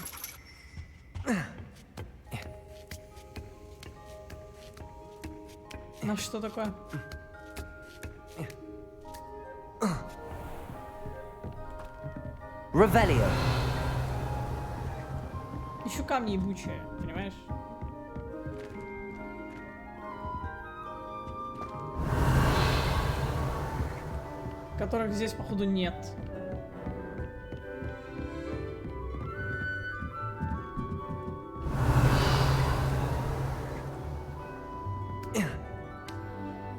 Ну что такое? Revelio. Ищу камни ебучие, понимаешь? Которых здесь, походу, нет.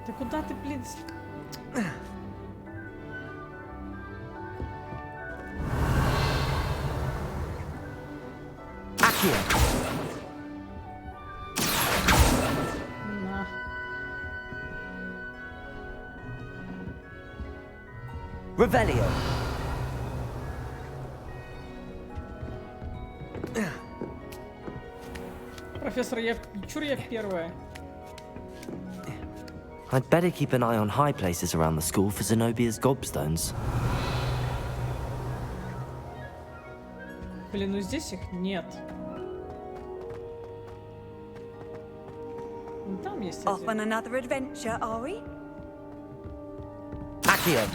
Да куда ты, блин? На. Revelio. Профессор, чур я первая. I'd better keep an eye on high places around the school for Zenobia's gobstones. Блин, ну здесь их нет. Вон там есть Off on один. another adventure, are we? Accio.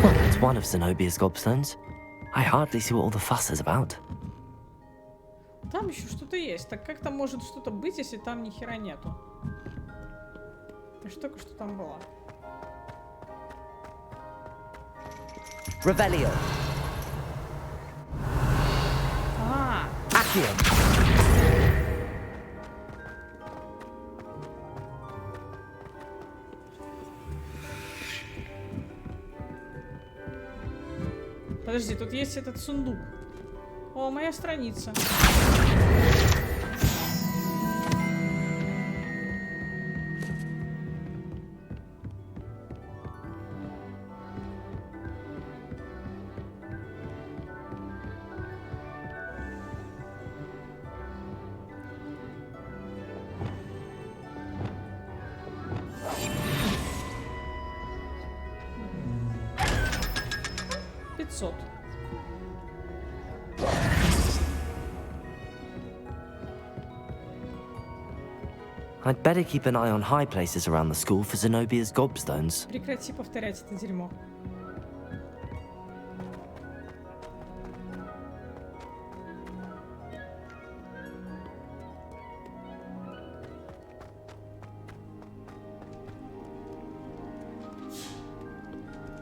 Well, that's one of Zenobia's gobstones. I hardly see what all the fuss is about. Там еще что-то есть. Так как там может что-то быть, если там ни хера нету? Что только что там было? Revelio. А, Accio. подожди, тут есть этот сундук. О, моя страница. 500. I'd better keep an eye on high places around the school for Zenobia's gobstones. Прекрати повторять это дерьмо.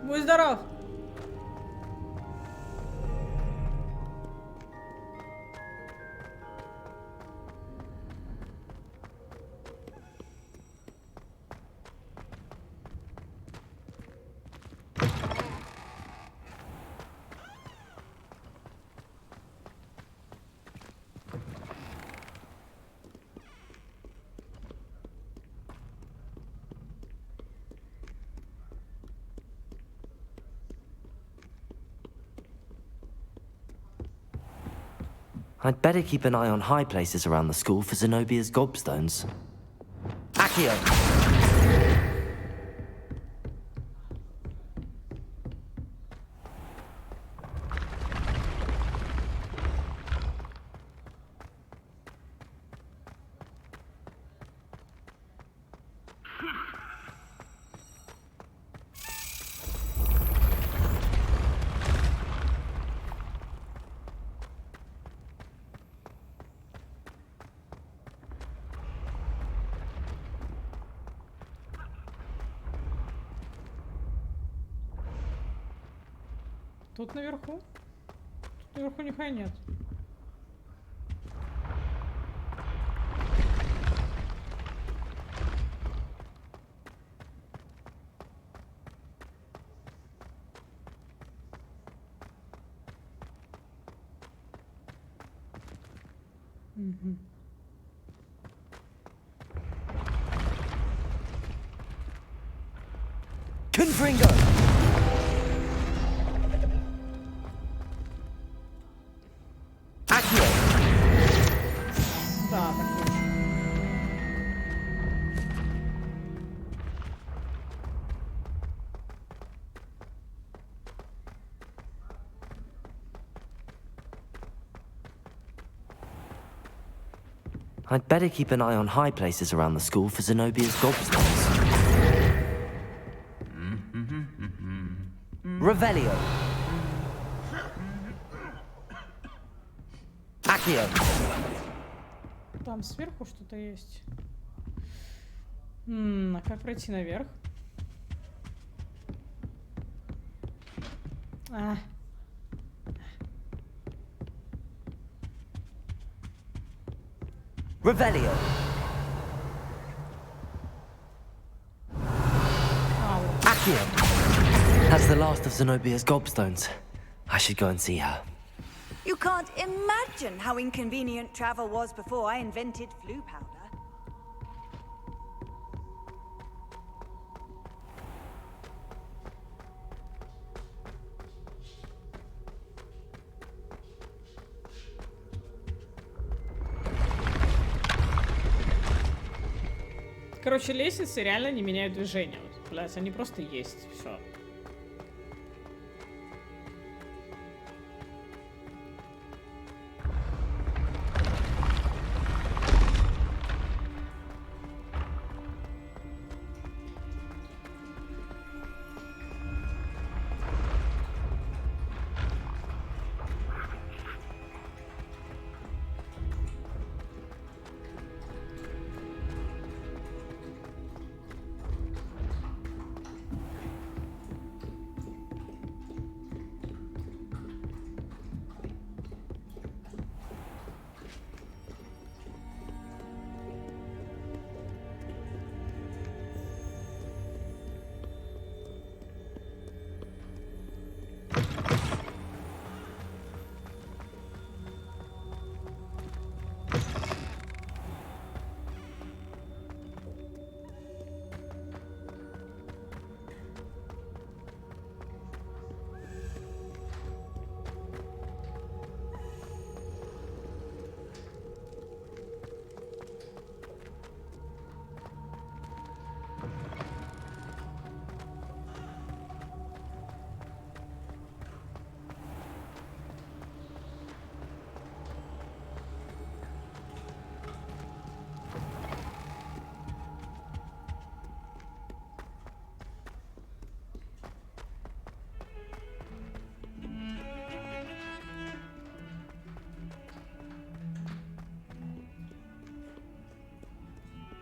Будь здоров! I'd better keep an eye on high places around the school for Zenobia's gobstones. Accio! Тут наверху? Тут наверху нихуя нет. Угу. Confringo! Accio! Да, так точно. I'd better keep an eye on high places around the school for Zenobia's gobstones. Revelio. Accio. Там сверху что-то есть. А как пройти наверх? Revelio. Accio. That's the last of Zenobia's gobstones. I should go and see her. You can't imagine how inconvenient travel was before I invented flu powder. Короче, лестницы реально не меняют движение. Вот, блядь, они просто есть. Все.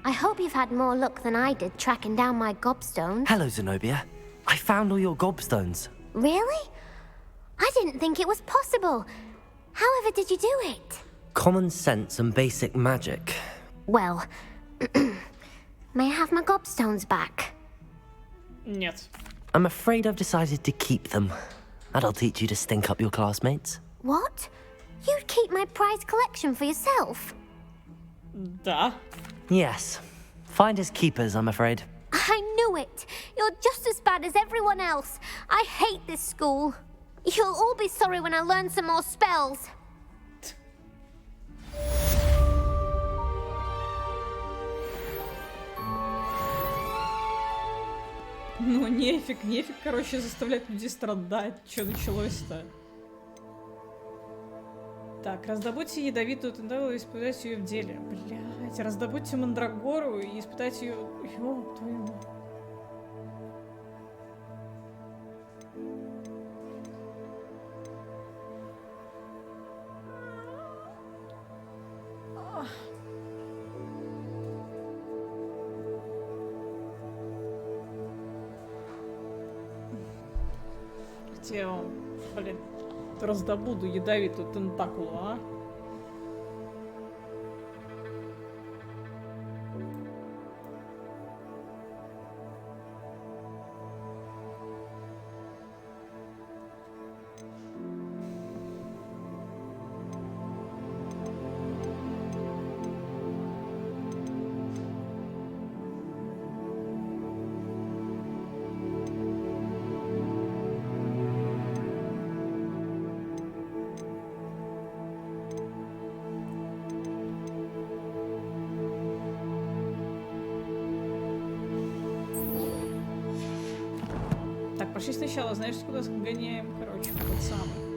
I hope you've had more luck than I did tracking down my gobstones. Hello, Zenobia. I found all your gobstones. Really? I didn't think it was possible. However did you do it? Common sense and basic magic. Well, may I have my gobstones back? Нет. I'm afraid I've decided to keep them. And I'll teach you to stink up your classmates. What? You'd keep my prized collection for yourself? Да. Yes. Finders keepers, I'm afraid. I knew it! You're just as bad as everyone else. I hate this school. You'll all be sorry when I learn some more spells. Ну, нефиг, короче, заставлять людей страдать. Что началось-то? Так, раздобудьте ядовитую тендалу и испытайте ее в деле. Блять, раздобудьте мандрагору и испытайте ее... Ёб твою мать. Где я вам, блин, раздобуду ядовитую тентакулу, а? Так, пошли сначала, знаешь, куда сгоняем? Короче, тот самый.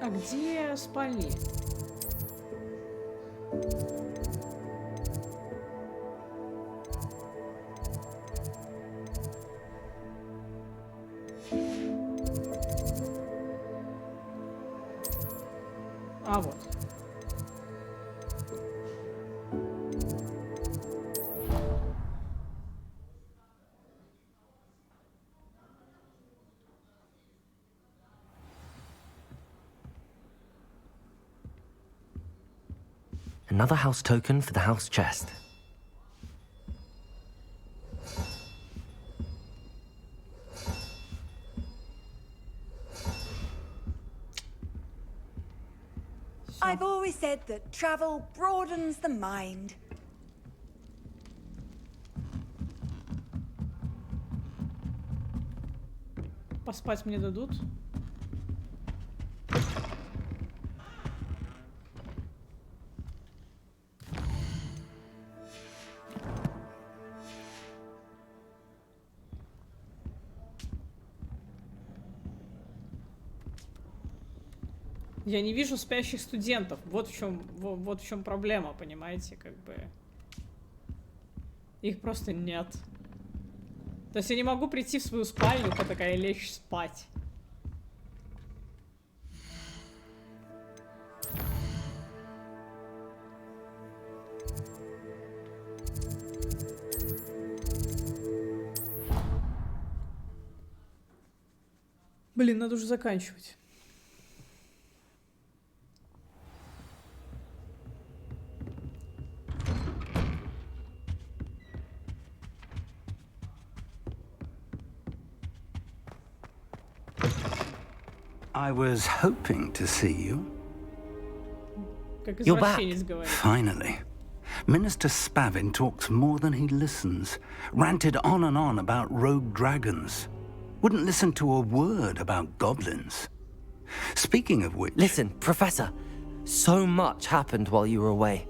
где спальни? А вот. Another house token for the house chest. I've always said that travel broadens the mind. Поспать мне дадут? Я не вижу спящих студентов. Вот в чем проблема, понимаете, как бы. Их просто нет. То есть я не могу прийти в свою спальню, такая лечь спать. Блин, надо уже заканчивать. I was hoping to see you. Как You're back. извращенец говорит. Finally. Minister Spavin talks more than he listens. Ranted on and on about rogue dragons. Wouldn't listen to a word about goblins. Speaking of which... Listen, Professor. So much happened while you were away.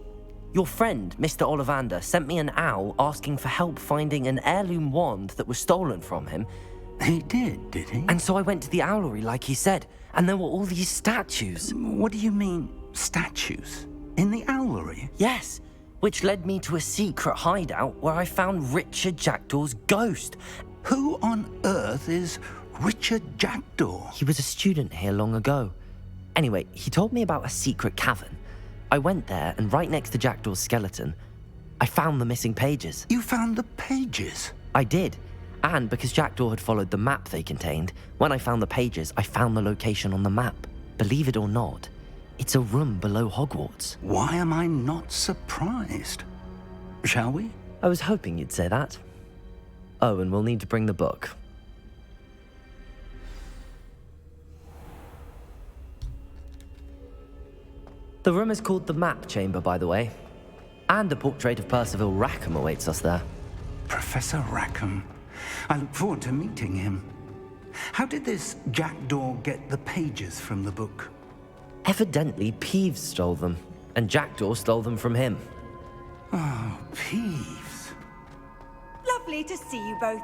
Your friend, Mr. Ollivander, sent me an owl asking for help finding an heirloom wand that was stolen from him. He did he? And so I went to the owlery like he said, and there were all these statues. What do you mean, statues? In the owlery? Yes, which led me to a secret hideout where I found Richard Jackdaw's ghost. Who on earth is Richard Jackdaw? He was a student here long ago. Anyway, he told me about a secret cavern. I went there, and right next to Jackdaw's skeleton, I found the missing pages. You found the pages? I did. And because Jackdaw had followed the map they contained, when I found the pages, I found the location on the map. Believe it or not, it's a room below Hogwarts. Why am I not surprised? Shall we? I was hoping you'd say that. Oh, and we'll need to bring the book. The room is called the Map Chamber, by the way. And a portrait of Percival Rackham awaits us there. Professor Rackham. I look forward to meeting him. How did this Jackdaw get the pages from the book? Evidently, Peeves stole them, and Jackdaw stole them from him. Oh, Peeves. Lovely to see you both.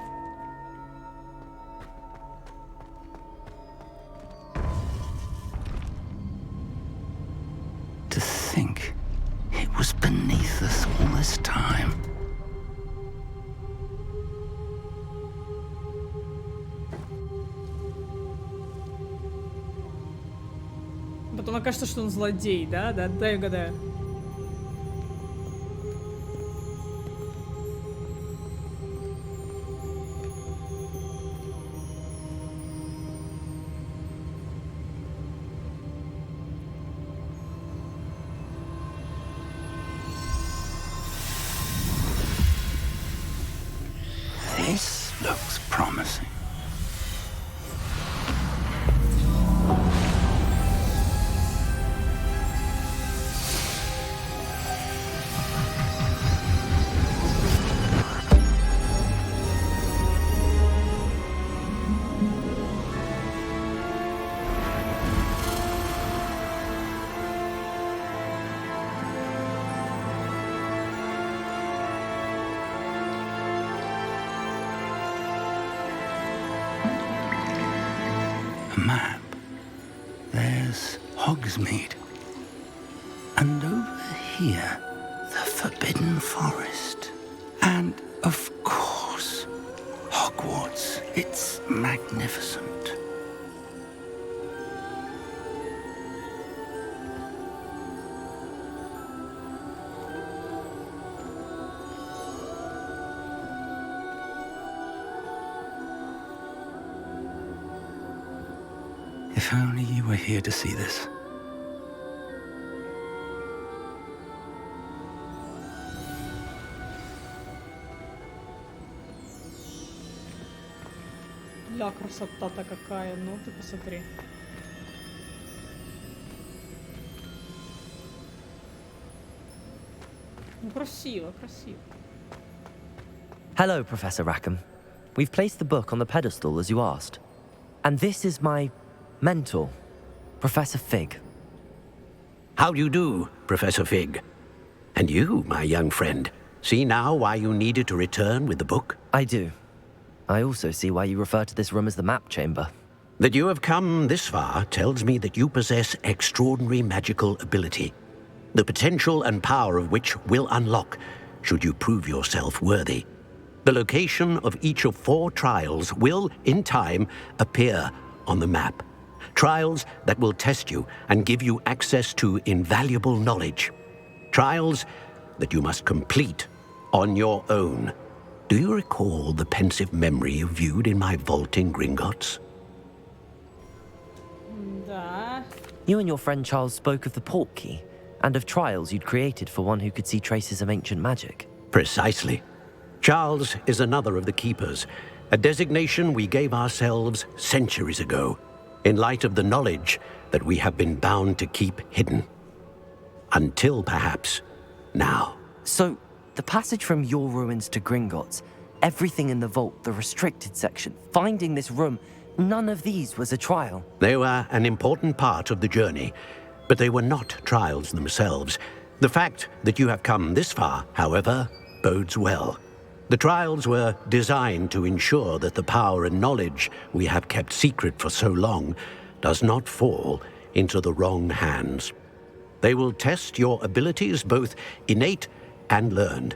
To think it was beneath us all this time. Потом окажется, что он злодей, да? Да, дай угадаю. This looks promising. A map. There's Hogsmeade. And over here, the Forbidden Forest. And, of course, Hogwarts. It's magnificent. If only you were here to see this. Ля, красота-то какая, ну ты посмотри. Ну красиво, красиво. Hello, Professor Rackham. We've placed the book on the pedestal as you asked. And this is my mentor, Professor Fig. How do you do, Professor Fig? And you, my young friend, see now why you needed to return with the book? I do. I also see why you refer to this room as the map chamber. That you have come this far tells me that you possess extraordinary magical ability, the potential and power of which will unlock should you prove yourself worthy. The location of each of 4 trials will, in time, appear on the map. Trials that will test you and give you access to invaluable knowledge. Trials that you must complete on your own. Do you recall the pensive memory you viewed in my vault in Gringotts? Да. You and your friend Charles spoke of the port key and of trials you'd created for one who could see traces of ancient magic. Precisely. Charles is another of the Keepers, a designation we gave ourselves centuries ago, in light of the knowledge that we have been bound to keep hidden. Until, perhaps, now. So, the passage from your ruins to Gringotts, everything in the vault, the restricted section, finding this room, none of these was a trial. They were an important part of the journey, but they were not trials themselves. The fact that you have come this far, however, bodes well. The trials were designed to ensure that the power and knowledge we have kept secret for so long does not fall into the wrong hands. They will test your abilities, both innate and learned.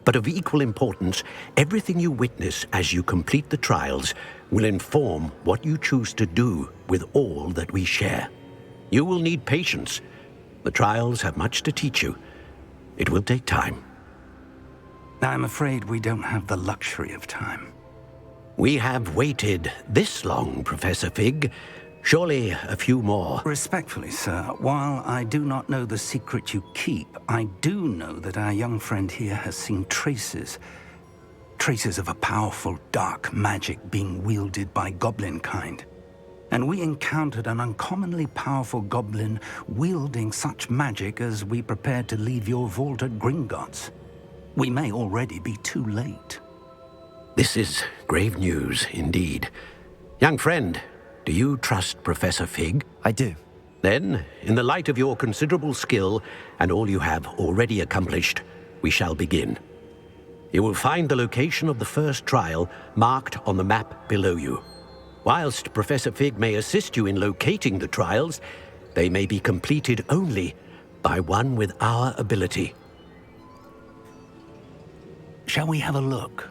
But of equal importance, everything you witness as you complete the trials will inform what you choose to do with all that we share. You will need patience. The trials have much to teach you. It will take time. I'm afraid we don't have the luxury of time. We have waited this long, Professor Fig. Surely a few more. Respectfully, sir, while I do not know the secret you keep, I do know that our young friend here has seen traces of a powerful dark magic being wielded by goblin kind. And we encountered an uncommonly powerful goblin wielding such magic as we prepared to leave your vault at Gringotts. We may already be too late. This is grave news indeed. Young friend, do you trust Professor Fig? I do. Then, in the light of your considerable skill and all you have already accomplished, we shall begin. You will find the location of the first trial marked on the map below you. Whilst Professor Fig may assist you in locating the trials, they may be completed only by one with our ability. Shall we have a look?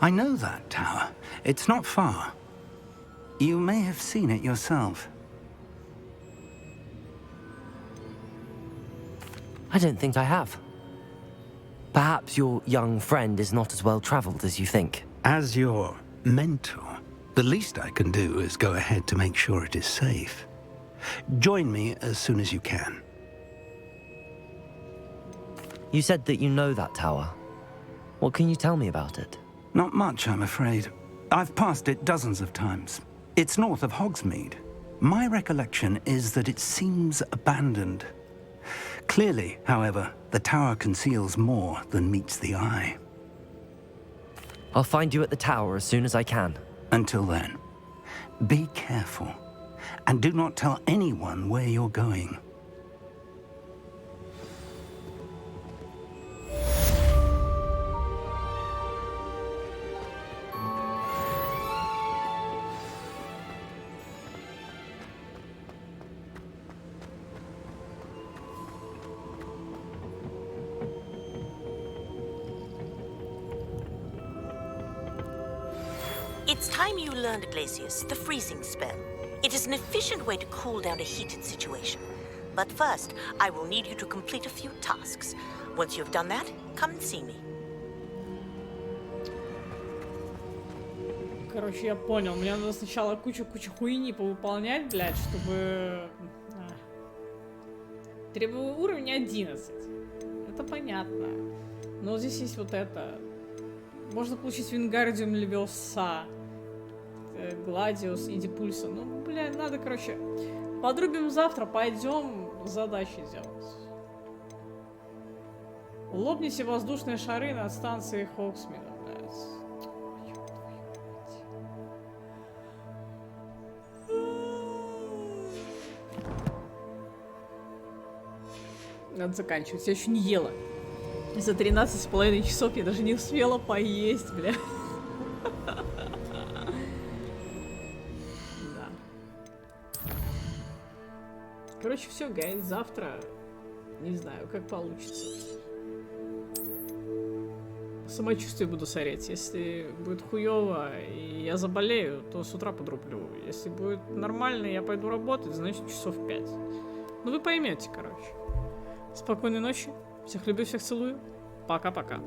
I know that tower. It's not far. You may have seen it yourself. I don't think I have. Perhaps your young friend is not as well traveled as you think. As your mentor, the least I can do is go ahead to make sure it is safe. Join me as soon as you can. You said that you know that tower. What can you tell me about it? Not much, I'm afraid. I've passed it dozens of times. It's north of Hogsmeade. My recollection is that it seems abandoned. Clearly, however, the tower conceals more than meets the eye. I'll find you at the tower as soon as I can. Until then, be careful, and do not tell anyone where you're going. It's time you learned, Glacius, the freezing spell. It is an efficient way to cool down a heated situation. But first, I will need you to complete a few tasks. Once you've done that, come and see me. Короче, я понял. Мне надо сначала кучу хуйни повыполнять, блядь, чтобы... Требую уровень 11. Это понятно. Но здесь есть вот это. Можно получить Вингардиум Левиоса, Гладиус и Дипульса. Ну, бля, надо, короче... Подрубим завтра, пойдем задачи делать. Лопните воздушные шары над станцией Хоксмида, блядь. Надо заканчивать. Я еще не ела. За 13,5 часов я даже не успела поесть, бля. Да. Короче, все, гайз, завтра не знаю, как получится. Самочувствие буду сорять. Если будет хуёво и я заболею, то с утра подрублю. Если будет нормально, я пойду работать, значит часов 5. Ну вы поймете, короче. Спокойной ночи. Всех люблю, всех целую. Пока-пока.